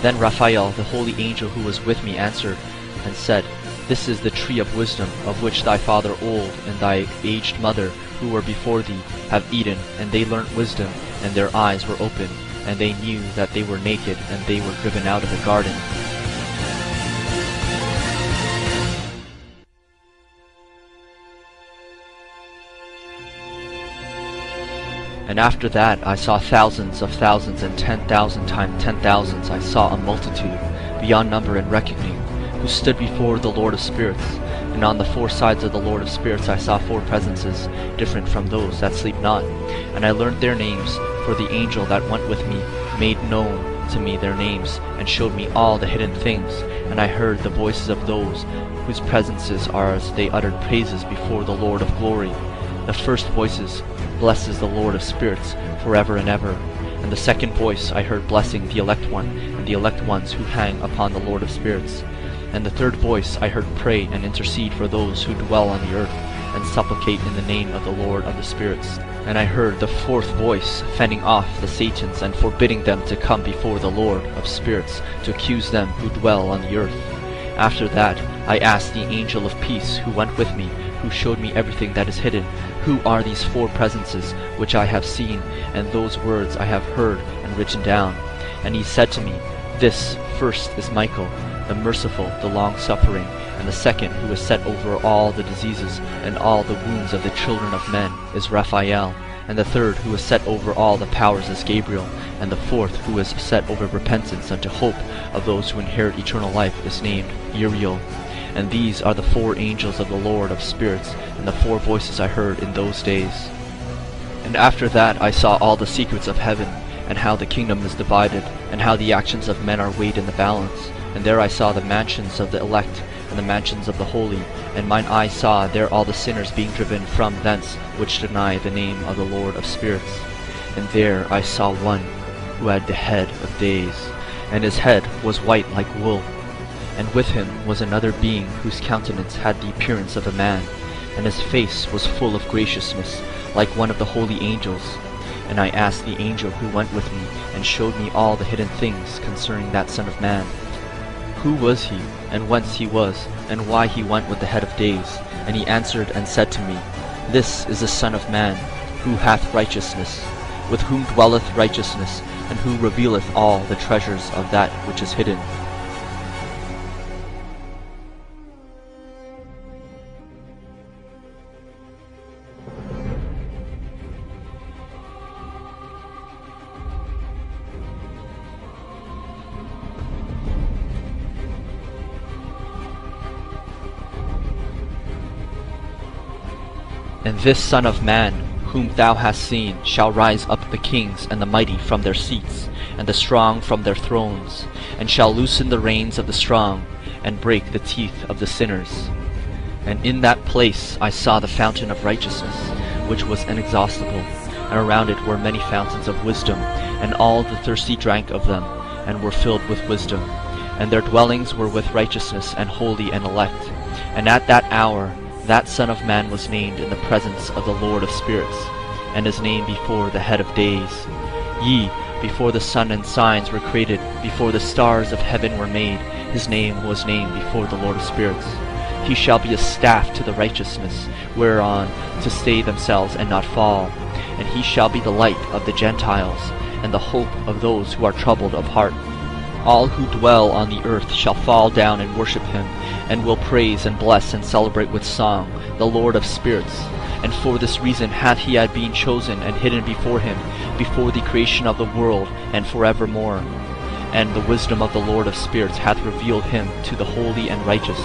Then Raphael, the holy angel who was with me, answered and said, This is the tree of wisdom, of which thy father old and thy aged mother, who were before thee, have eaten, and they learnt wisdom, and their eyes were opened, and they knew that they were naked, and they were driven out of the garden. And after that I saw thousands of thousands, and 10,000 times 10,000s. I saw a multitude, beyond number and reckoning, who stood before the Lord of spirits. And on the four sides of the Lord of spirits I saw four presences, different from those that sleep not. And I learned their names, for the angel that went with me made known to me their names, and showed me all the hidden things. And I heard the voices of those whose presences are as they uttered praises before the Lord of glory. The first voices, Blesses the Lord of spirits, forever and ever. And the second voice I heard blessing the elect one, and the elect ones who hang upon the Lord of spirits. And the third voice I heard pray and intercede for those who dwell on the earth, and supplicate in the name of the Lord of the spirits. And I heard the fourth voice fending off the Satans, and forbidding them to come before the Lord of spirits, to accuse them who dwell on the earth. After that I asked the angel of peace who went with me, who showed me everything that is hidden, Who are these four presences which I have seen, and those words I have heard and written down? And he said to me, This first is Michael, the merciful, the long-suffering, and the second, who is set over all the diseases and all the wounds of the children of men, is Raphael. And the third, who is set over all the powers, is Gabriel. And the fourth, who is set over repentance unto hope of those who inherit eternal life, is named Uriel. And these are the four angels of the Lord of spirits, and the four voices I heard in those days. And after that I saw all the secrets of heaven, and how the kingdom is divided, and how the actions of men are weighed in the balance. And there I saw the mansions of the elect, and the mansions of the holy, and mine eyes saw there all the sinners being driven from thence, which deny the name of the Lord of spirits. And there I saw one who had the head of days, and his head was white like wool. And with him was another being whose countenance had the appearance of a man, and his face was full of graciousness, like one of the holy angels. And I asked the angel who went with me, and showed me all the hidden things concerning that Son of Man. Who was he, and whence he was, and why he went with the head of days? And he answered and said to me, This is the Son of Man, who hath righteousness, with whom dwelleth righteousness, and who revealeth all the treasures of that which is hidden. And this Son of Man, whom thou hast seen, shall rise up the kings and the mighty from their seats, and the strong from their thrones, and shall loosen the reins of the strong, and break the teeth of the sinners. And in that place I saw the fountain of righteousness, which was inexhaustible, and around it were many fountains of wisdom, and all the thirsty drank of them, and were filled with wisdom. And their dwellings were with righteousness, and holy and elect. And at that hour that Son of Man was named in the presence of the Lord of spirits, and his name before the head of days. Yea, before the sun and signs were created, before the stars of heaven were made, his name was named before the Lord of spirits. He shall be a staff to the righteousness, whereon to stay themselves and not fall. And he shall be the light of the Gentiles, and the hope of those who are troubled of heart. All who dwell on the earth shall fall down and worship him, and will praise and bless and celebrate with song the Lord of spirits. And for this reason hath he had been chosen and hidden before him, before the creation of the world, and forevermore. And the wisdom of the Lord of spirits hath revealed him to the holy and righteous.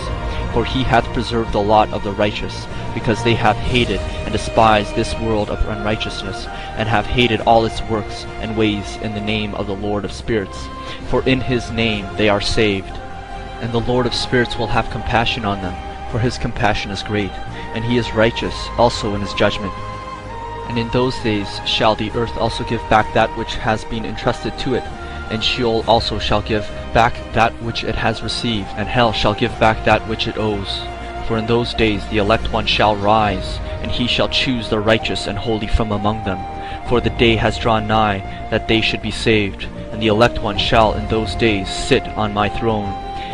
For he hath preserved the lot of the righteous, because they have hated and despised this world of unrighteousness, and have hated all its works and ways in the name of the Lord of spirits. For in his name they are saved. And the Lord of spirits will have compassion on them, for his compassion is great, and he is righteous also in his judgment. And in those days shall the earth also give back that which has been entrusted to it, and Sheol also shall give back that which it has received, and hell shall give back that which it owes. For in those days the elect one shall rise, and he shall choose the righteous and holy from among them. For the day has drawn nigh that they should be saved, and the elect one shall in those days sit on my throne,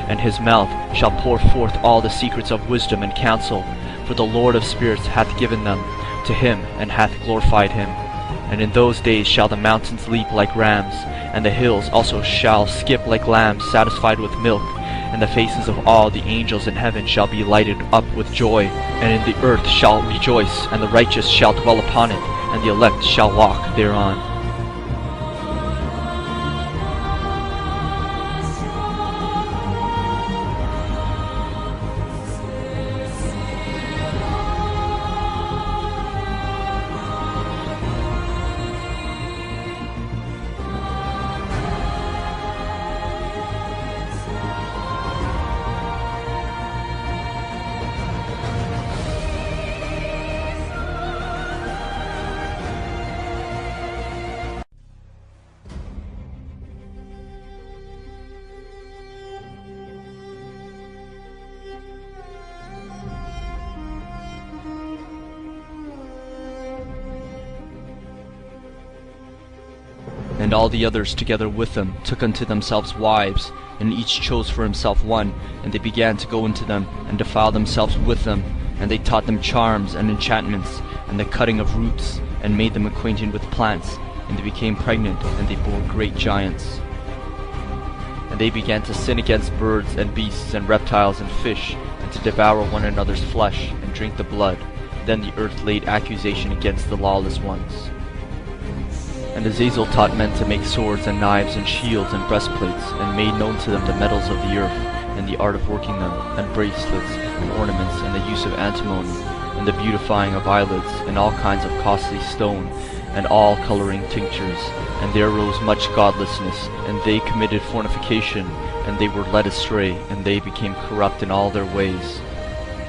and his mouth shall pour forth all the secrets of wisdom and counsel. For the Lord of spirits hath given them to him, and hath glorified him. And in those days shall the mountains leap like rams, and the hills also shall skip like lambs satisfied with milk, and the faces of all the angels in heaven shall be lighted up with joy, and in the earth shall rejoice, and the righteous shall dwell upon it, and the elect shall walk thereon. And all the others together with them took unto themselves wives, and each chose for himself one, and they began to go into them, and defile themselves with them, and they taught them charms and enchantments, and the cutting of roots, and made them acquainted with plants, and they became pregnant, and they bore great giants. And they began to sin against birds and beasts and reptiles and fish, and to devour one another's flesh, and drink the blood. Then the earth laid accusation against the lawless ones. And Azazel taught men to make swords and knives and shields and breastplates, and made known to them the metals of the earth, and the art of working them, and bracelets, and ornaments, and the use of antimony, and the beautifying of eyelids, and all kinds of costly stone, and all coloring tinctures. And there arose much godlessness, and they committed fornication, and they were led astray, and they became corrupt in all their ways.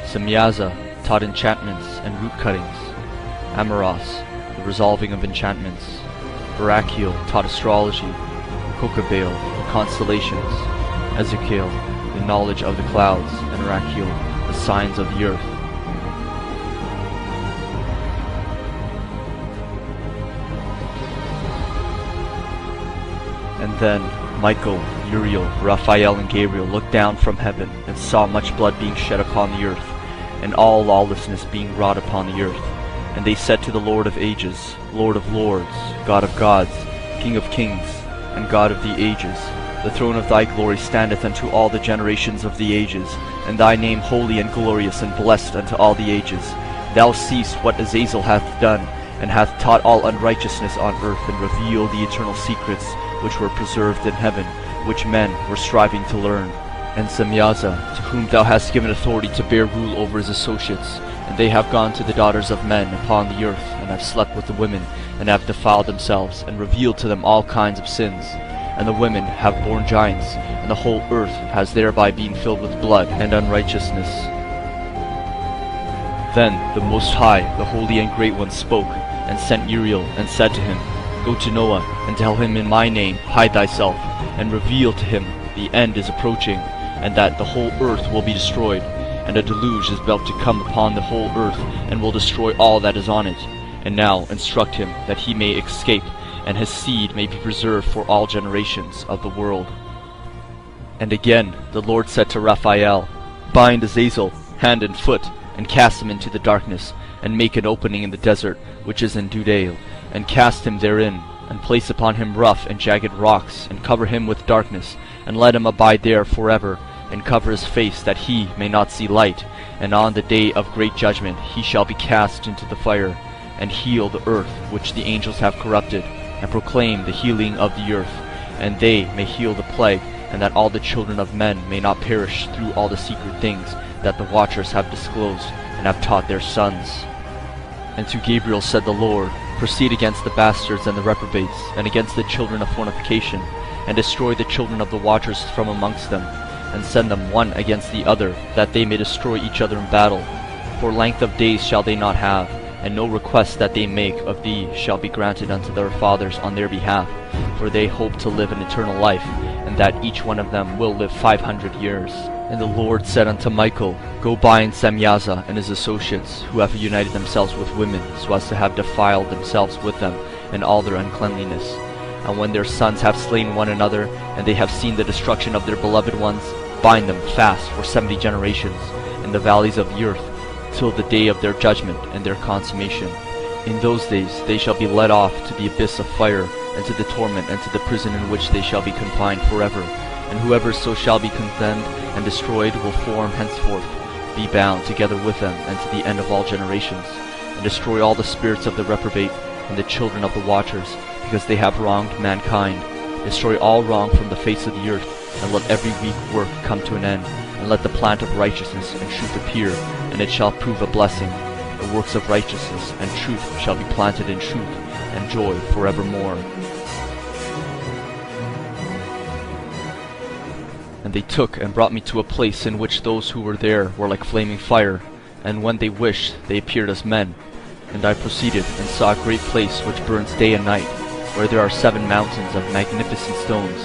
Semyaza taught enchantments and root cuttings. Amoros, the resolving of enchantments. Barachiel taught astrology. Kokabel, the constellations. Ezekiel, the knowledge of the clouds. And Rachiel, the signs of the earth. And then Michael, Uriel, Raphael, and Gabriel looked down from heaven, and saw much blood being shed upon the earth, and all lawlessness being wrought upon the earth. And they said to the Lord of ages, Lord of lords, God of gods, King of kings, and God of the ages, the throne of thy glory standeth unto all the generations of the ages, and thy name holy and glorious and blessed unto all the ages. Thou seest what Azazel hath done, and hath taught all unrighteousness on earth, and revealed the eternal secrets which were preserved in heaven, which men were striving to learn. And Semyaza, to whom thou hast given authority to bear rule over his associates, and they have gone to the daughters of men upon the earth, and have slept with the women, and have defiled themselves, and revealed to them all kinds of sins. And the women have borne giants, and the whole earth has thereby been filled with blood and unrighteousness. Then the Most High, the Holy and Great One, spoke, and sent Uriel, and said to him, Go to Noah, and tell him in my name, hide thyself, and reveal to him the end is approaching, and that the whole earth will be destroyed, and a deluge is about to come upon the whole earth, and will destroy all that is on it. And now instruct him that he may escape, and his seed may be preserved for all generations of the world. And again the Lord said to Raphael, Bind Azazel, hand and foot, and cast him into the darkness, and make an opening in the desert, which is in Dudael, and cast him therein, and place upon him rough and jagged rocks, and cover him with darkness, and let him abide there forever, and cover his face, that he may not see light. And on the day of great judgment he shall be cast into the fire, and heal the earth which the angels have corrupted, and proclaim the healing of the earth, and they may heal the plague and that all the children of men may not perish through all the secret things that the watchers have disclosed and have taught their sons. And to Gabriel said the Lord, proceed against the bastards and the reprobates, and against the children of fornication, and destroy the children of the watchers from amongst them, and send them one against the other, that they may destroy each other in battle. For length of days shall they not have, and no request that they make of thee shall be granted unto their fathers on their behalf, for they hope to live an eternal life, and that each one of them will live 500 years. And the Lord said unto Michael, Go bind Semyaza and his associates, who have united themselves with women, so as to have defiled themselves with them in all their uncleanliness. And when their sons have slain one another, and they have seen the destruction of their beloved ones, bind them fast for 70 generations in the valleys of the earth, till the day of their judgment and their consummation. In those days they shall be led off to the abyss of fire, and to the torment, and to the prison in which they shall be confined forever. And whoever so shall be condemned and destroyed will form henceforth be bound together with them unto the end of all generations, and destroy all the spirits of the reprobate and the children of the watchers, because they have wronged mankind. Destroy all wrong from the face of the earth, and let every weak work come to an end, and let the plant of righteousness and truth appear, and it shall prove a blessing. The works of righteousness and truth shall be planted in truth and joy forevermore. And they took and brought me to a place in which those who were there were like flaming fire, and when they wished, they appeared as men. And I proceeded and saw a great place which burns day and night, where there are 7 mountains of magnificent stones,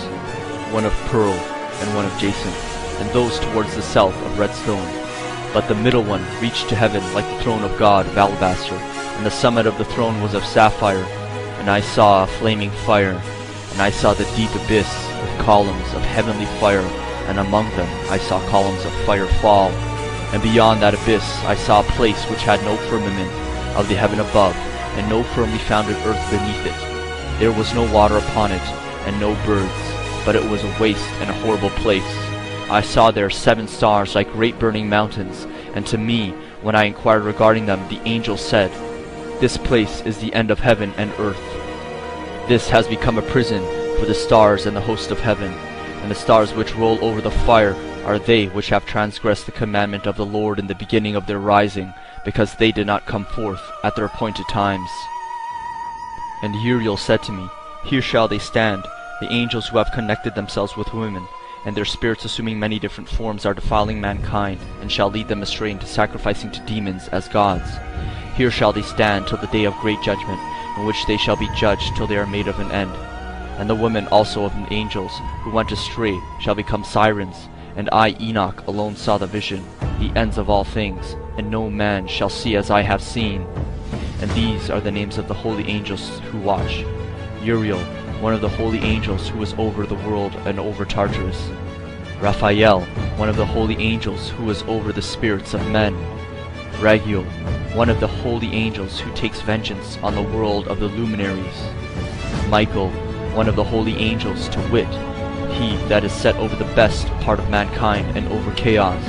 one of pearl and one of jacinth, and those towards the south of red stone. But the middle one reached to heaven like the throne of God of alabaster, and the summit of the throne was of sapphire. And I saw a flaming fire, and I saw the deep abyss with columns of heavenly fire, and among them I saw columns of fire fall. And beyond that abyss I saw a place which had no firmament of the heaven above, and no firmly founded earth beneath it. There was no water upon it, and no birds, but it was a waste and a horrible place. I saw there 7 stars like great burning mountains, and to me, when I inquired regarding them, the angel said, This place is the end of heaven and earth. This has become a prison for the stars and the host of heaven, and the stars which roll over the fire are they which have transgressed the commandment of the Lord in the beginning of their rising, because they did not come forth at their appointed times. And Uriel said to me, Here shall they stand, the angels who have connected themselves with women, and their spirits assuming many different forms are defiling mankind, and shall lead them astray into sacrificing to demons as gods. Here shall they stand till the day of great judgment, in which they shall be judged till they are made of an end. And the women also of the angels who went astray shall become sirens, and I, Enoch, alone saw the vision, the ends of all things, and no man shall see as I have seen. And these are the names of the holy angels who watch: Uriel, one of the holy angels who was over the world and over Tartarus; Raphael, one of the holy angels who was over the spirits of men; Raguel, one of the holy angels who takes vengeance on the world of the luminaries; Michael, one of the holy angels, to wit, he that is set over the best part of mankind and over chaos;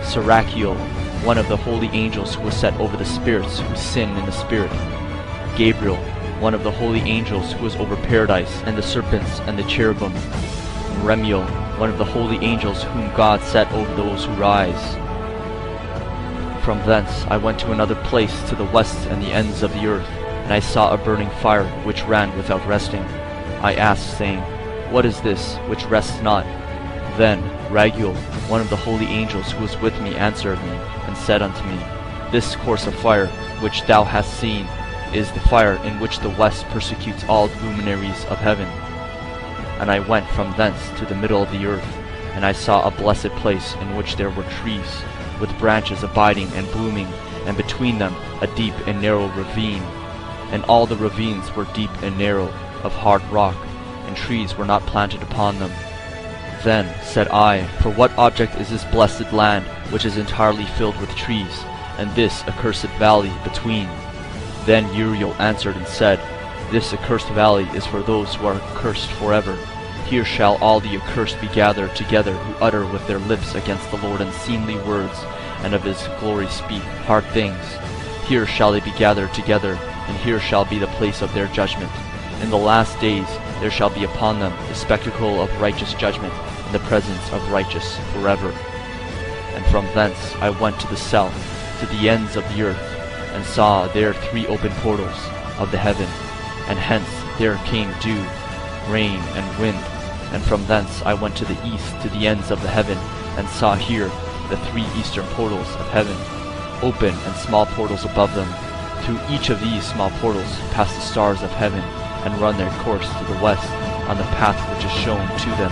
Serachiel, one of the holy angels who was set over the spirits who sin in the spirit; Gabriel, one of the holy angels who was over paradise and the serpents and the cherubim; Remiel, one of the holy angels whom God set over those who rise. From thence I went to another place to the west and the ends of the earth, and I saw a burning fire which ran without resting. I asked, saying, What is this which rests not? Then Raguel, one of the holy angels who was with me, answered me, and said unto me, This course of fire which thou hast seen is the fire in which the west persecutes all luminaries of heaven. And I went from thence to the middle of the earth, and I saw a blessed place in which there were trees, with branches abiding and blooming, and between them a deep and narrow ravine. And all the ravines were deep and narrow, of hard rock, and trees were not planted upon them. Then said I, For what object is this blessed land, which is entirely filled with trees, and this accursed valley between? Then Uriel answered and said, This accursed valley is for those who are cursed forever. Here shall all the accursed be gathered together, who utter with their lips against the Lord unseemly words, and of his glory speak hard things. Here shall they be gathered together, and here shall be the place of their judgment. In the last days there shall be upon them the spectacle of righteous judgment in the presence of righteous forever. And from thence I went to the south, to the ends of the earth, and saw there 3 open portals of the heaven, and hence there came dew, rain, and wind. And from thence I went to the east, to the ends of the heaven, and saw here the 3 eastern portals of heaven, open and small portals above them. Through each of these small portals pass the stars of heaven, and run their course to the west on the path which is shown to them.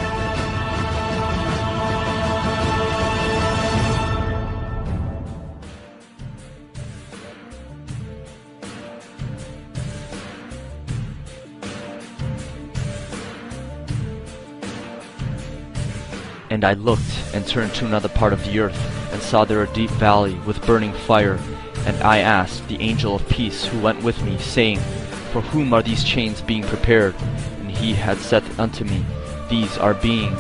And I looked, and turned to another part of the earth, and saw there a deep valley with burning fire. And I asked the angel of peace who went with me, saying, For whom are these chains being prepared? And he had said unto me, These are being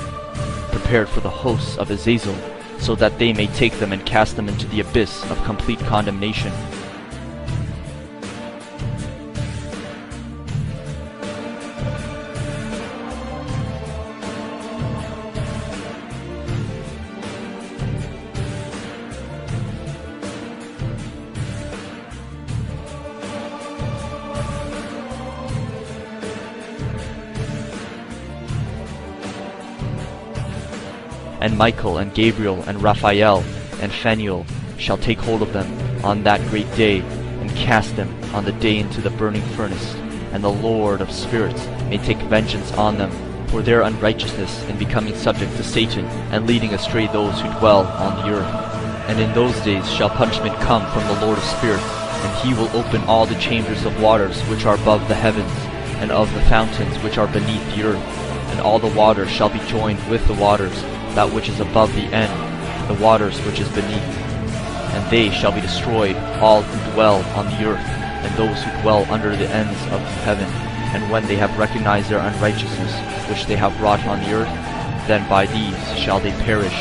prepared for the hosts of Azazel, so that they may take them and cast them into the abyss of complete condemnation. And Michael and Gabriel and Raphael and Phanuel shall take hold of them on that great day, and cast them on the day into the burning furnace. And the Lord of spirits may take vengeance on them for their unrighteousness in becoming subject to Satan, and leading astray those who dwell on the earth. And in those days shall punishment come from the Lord of spirits, and he will open all the chambers of waters which are above the heavens, and of the fountains which are beneath the earth. And all the waters shall be joined with the waters, that which is above the end, the waters which is beneath. And they shall be destroyed, all who dwell on the earth, and those who dwell under the ends of heaven. And when they have recognized their unrighteousness, which they have wrought on the earth, then by these shall they perish.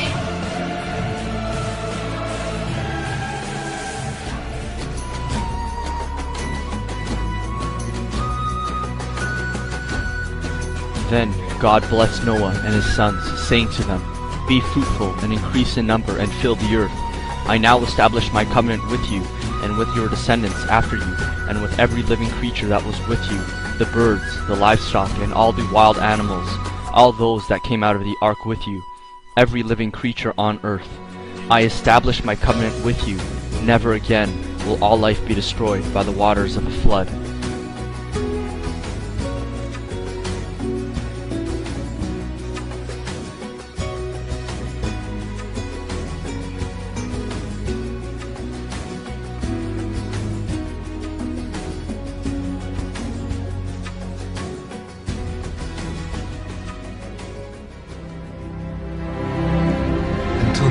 Then God blessed Noah and his sons, saying to them, Be fruitful and increase in number and fill the earth. I now establish my covenant with you and with your descendants after you, and with every living creature that was with you, the birds, the livestock, and all the wild animals, all those that came out of the ark with you, every living creature on earth. I establish my covenant with you. Never again will all life be destroyed by the waters of a flood.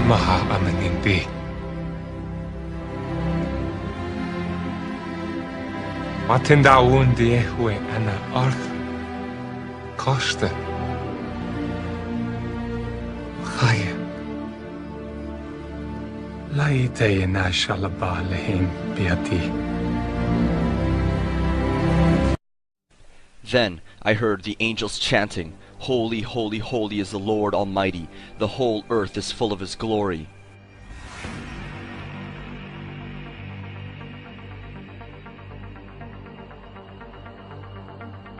Maha amanindi. Matinda undi ehwe ana arth koste. Chaya. Laite na shalaba lehim biati. Then I heard the angels chanting, Holy, holy, holy is the Lord Almighty. The whole earth is full of His glory.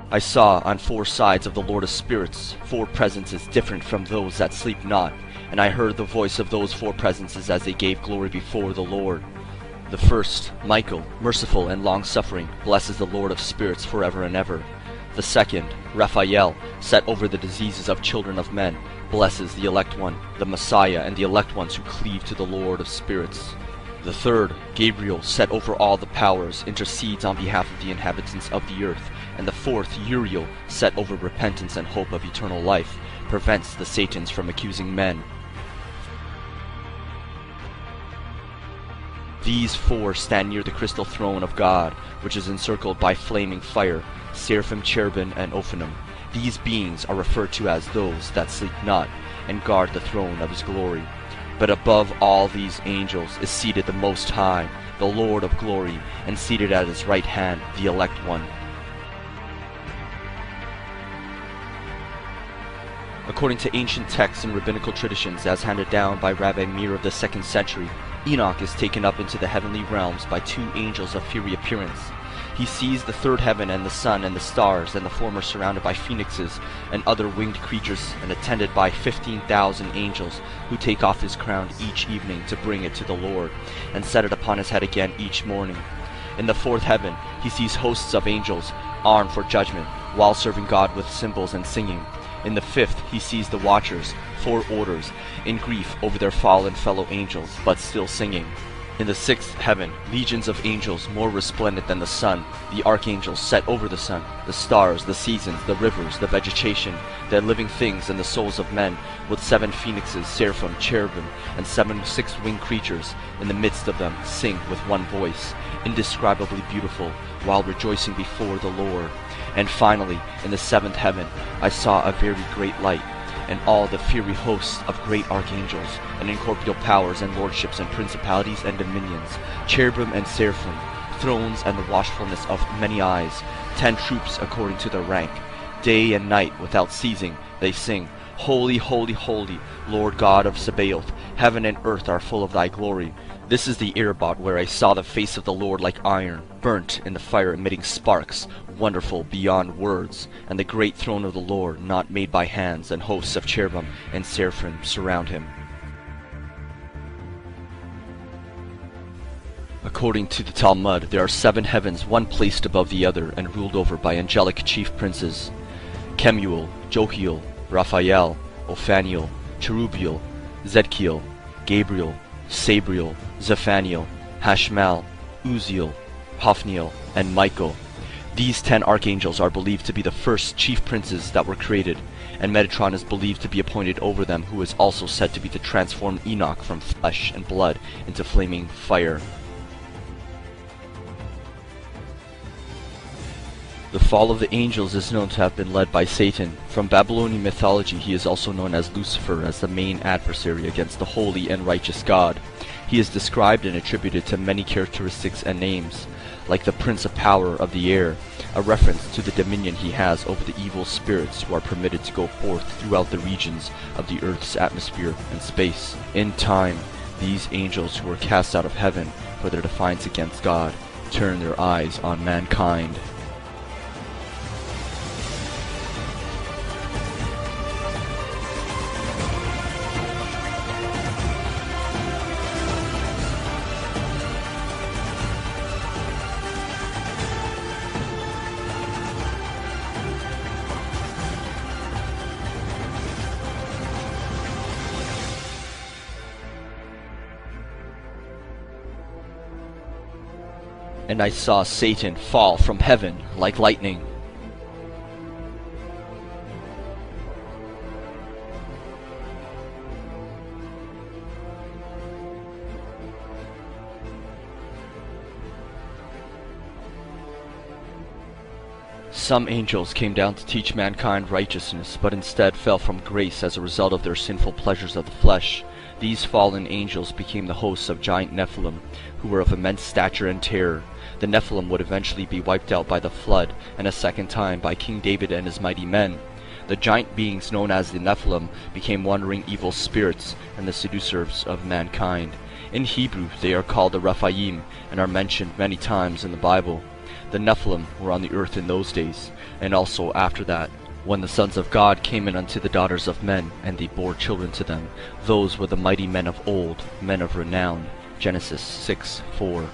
I saw on 4 sides of the Lord of Spirits 4 presences different from those that sleep not, and I heard the voice of those 4 presences as they gave glory before the Lord. The first, Michael, merciful and long-suffering, blesses the Lord of Spirits forever and ever. The second, Raphael, set over the diseases of children of men, blesses the elect one, the Messiah, and the elect ones who cleave to the Lord of Spirits. The third, Gabriel, set over all the powers, intercedes on behalf of the inhabitants of the earth. And the fourth, Uriel, set over repentance and hope of eternal life, prevents the Satans from accusing men. These 4 stand near the crystal throne of God, which is encircled by flaming fire, seraphim, cherubim, and Ophanim. These beings are referred to as those that sleep not, and guard the throne of His glory. But above all these angels is seated the Most High, the Lord of glory, and seated at His right hand the elect one. According to ancient texts and rabbinical traditions as handed down by Rabbi Meir of the 2nd century, Enoch is taken up into the heavenly realms by 2 angels of fiery appearance. He sees the 3rd heaven and the sun and the stars, and the former surrounded by phoenixes and other winged creatures, and attended by 15,000 angels, who take off his crown each evening to bring it to the Lord, and set it upon his head again each morning. In the 4th heaven he sees hosts of angels, armed for judgment, while serving God with cymbals and singing. In the 5th he sees the watchers, 4 orders, in grief over their fallen fellow angels, but still singing. In the 6th heaven, legions of angels more resplendent than the sun, the archangels set over the sun, the stars, the seasons, the rivers, the vegetation, the living things, and the souls of men, with 7 phoenixes, seraphim, cherubim, and 7 6-winged creatures, in the midst of them, sing with one voice, indescribably beautiful, while rejoicing before the Lord. And finally, in the 7th heaven, I saw a very great light, and all the fiery hosts of great archangels, and incorporeal powers and lordships and principalities and dominions, cherubim and seraphim, thrones and the watchfulness of many eyes, 10 troops according to their rank. Day and night without ceasing they sing, Holy, holy, holy, Lord God of Sabaoth, heaven and earth are full of thy glory. This is the Irabot where I saw the face of the Lord like iron, burnt in the fire emitting sparks, wonderful beyond words, and the great throne of the Lord, not made by hands, and hosts of cherubim and seraphim surround him. According to the Talmud, there are 7 heavens, one placed above the other, and ruled over by angelic chief princes: Kemuel, Jochiel, Raphael, Ophaniel, Cherubiel, Zedkiel, Gabriel, Sabriel, Zephaniel, Hashmal, Uziel, Hophniel, and Michael. These 10 archangels are believed to be the first chief princes that were created, and Metatron is believed to be appointed over them, who is also said to be to transform Enoch from flesh and blood into flaming fire. The fall of the angels is known to have been led by Satan. From Babylonian mythology, he is also known as Lucifer, as the main adversary against the holy and righteous God. He is described and attributed to many characteristics and names, like the Prince of Power of the Air, a reference to the dominion he has over the evil spirits who are permitted to go forth throughout the regions of the earth's atmosphere and space. In time, these angels who were cast out of heaven for their defiance against God turn their eyes on mankind. And I saw Satan fall from heaven like lightning. Some angels came down to teach mankind righteousness, but instead fell from grace as a result of their sinful pleasures of the flesh. These fallen angels became the hosts of giant Nephilim, who were of immense stature and terror. The Nephilim would eventually be wiped out by the flood, and a second time by King David and his mighty men. The giant beings known as the Nephilim became wandering evil spirits and the seducers of mankind. In Hebrew, they are called the Rephaim, and are mentioned many times in the Bible. The Nephilim were on the earth in those days, and also after that, when the sons of God came in unto the daughters of men, and they bore children to them. Those were the mighty men of old, men of renown. Genesis 6:4.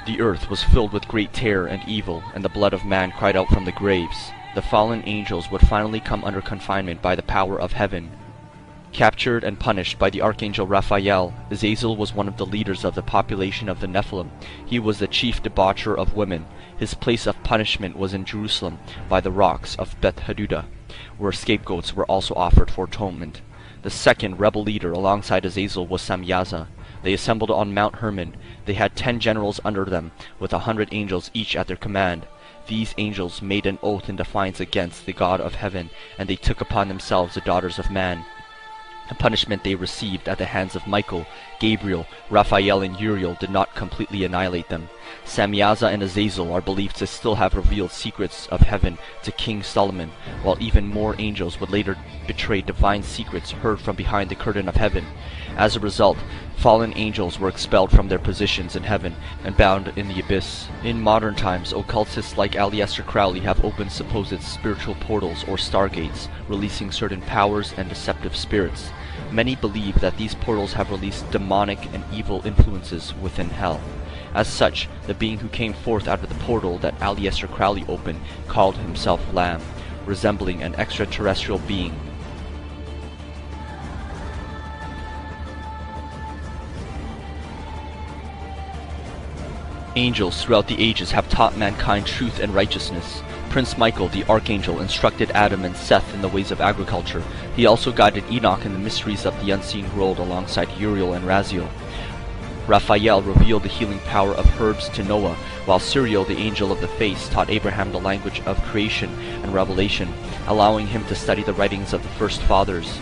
The earth was filled with great terror and evil, and the blood of man cried out from the graves. The fallen angels would finally come under confinement by the power of heaven. Captured and punished by the archangel Raphael, Azazel was one of the leaders of the population of the Nephilim. He was the chief debaucher of women. His place of punishment was in Jerusalem by the rocks of Beth Hadudah, where scapegoats were also offered for atonement. The second rebel leader alongside Azazel was Samyaza. They assembled on Mount Hermon. They had 10 generals under them, with 100 angels each at their command. These angels made an oath in defiance against the God of heaven, and they took upon themselves the daughters of man. The punishment they received at the hands of Michael, Gabriel, Raphael, and Uriel did not completely annihilate them. Samyaza and Azazel are believed to still have revealed secrets of heaven to King Solomon, while even more angels would later betray divine secrets heard from behind the curtain of heaven. As a result, fallen angels were expelled from their positions in heaven and bound in the abyss. In modern times, occultists like Aleister Crowley have opened supposed spiritual portals or stargates, releasing certain powers and deceptive spirits. Many believe that these portals have released demonic and evil influences within hell. As such, the being who came forth out of the portal that Aleister Crowley opened called himself Lamb, resembling an extraterrestrial being. Angels throughout the ages have taught mankind truth and righteousness. Prince Michael, the archangel, instructed Adam and Seth in the ways of agriculture. He also guided Enoch in the mysteries of the unseen world alongside Uriel and Raziel. Raphael revealed the healing power of herbs to Noah, while Suriel, the angel of the face, taught Abraham the language of creation and revelation, allowing him to study the writings of the first fathers.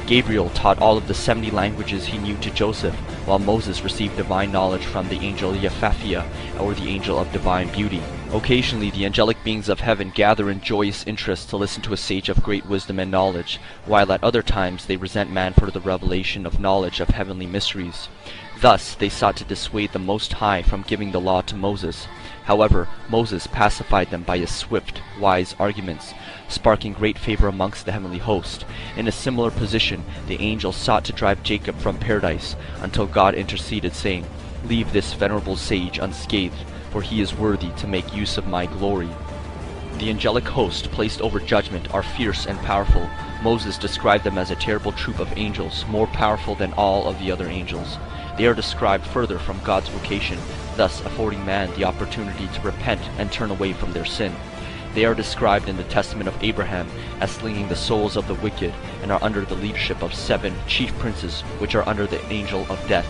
Gabriel taught all of the 70 languages he knew to Joseph, while Moses received divine knowledge from the angel Yephaphia, or the angel of divine beauty. Occasionally, the angelic beings of heaven gather in joyous interest to listen to a sage of great wisdom and knowledge, while at other times they resent man for the revelation of knowledge of heavenly mysteries. Thus, they sought to dissuade the Most High from giving the law to Moses. However, Moses pacified them by his swift, wise arguments, sparking great favor amongst the heavenly host. In a similar position, the angels sought to drive Jacob from paradise, until God interceded, saying, "Leave this venerable sage unscathed, for he is worthy to make use of my glory." The angelic host placed over judgment are fierce and powerful. Moses described them as a terrible troop of angels, more powerful than all of the other angels. They are described further from God's vocation, thus affording man the opportunity to repent and turn away from their sin. They are described in the Testament of Abraham as slinging the souls of the wicked, and are under the leadership of 7 chief princes, which are under the angel of death.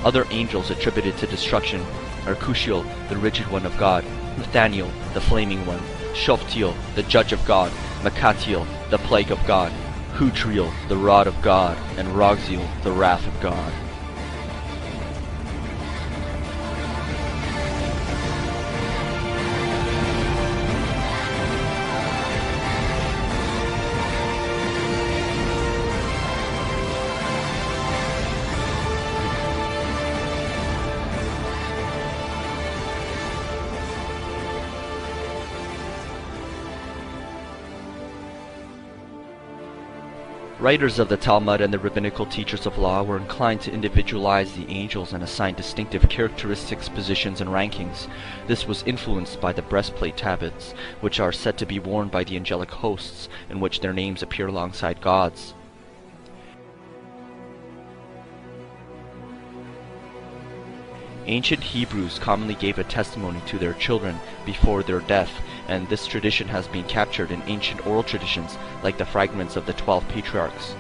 Other angels attributed to destruction are Cushiel, the rigid one of God; Nathaniel, the flaming one; Shoftiel, the judge of God; Makatiel, the plague of God; Hutriel, the rod of God; and Rogziel, the wrath of God. Writers of the Talmud and the rabbinical teachers of law were inclined to individualize the angels and assign distinctive characteristics, positions, and rankings. This was influenced by the breastplate tablets, which are said to be worn by the angelic hosts, in which their names appear alongside God's. Ancient Hebrews commonly gave a testimony to their children before their death, and this tradition has been captured in ancient oral traditions like the fragments of the 12 patriarchs.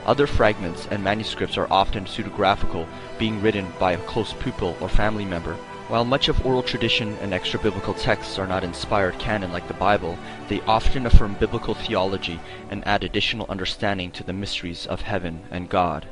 Other fragments and manuscripts are often pseudographical, being written by a close pupil or family member. While much of oral tradition and extra-biblical texts are not inspired canon like the Bible, they often affirm biblical theology and add additional understanding to the mysteries of heaven and God.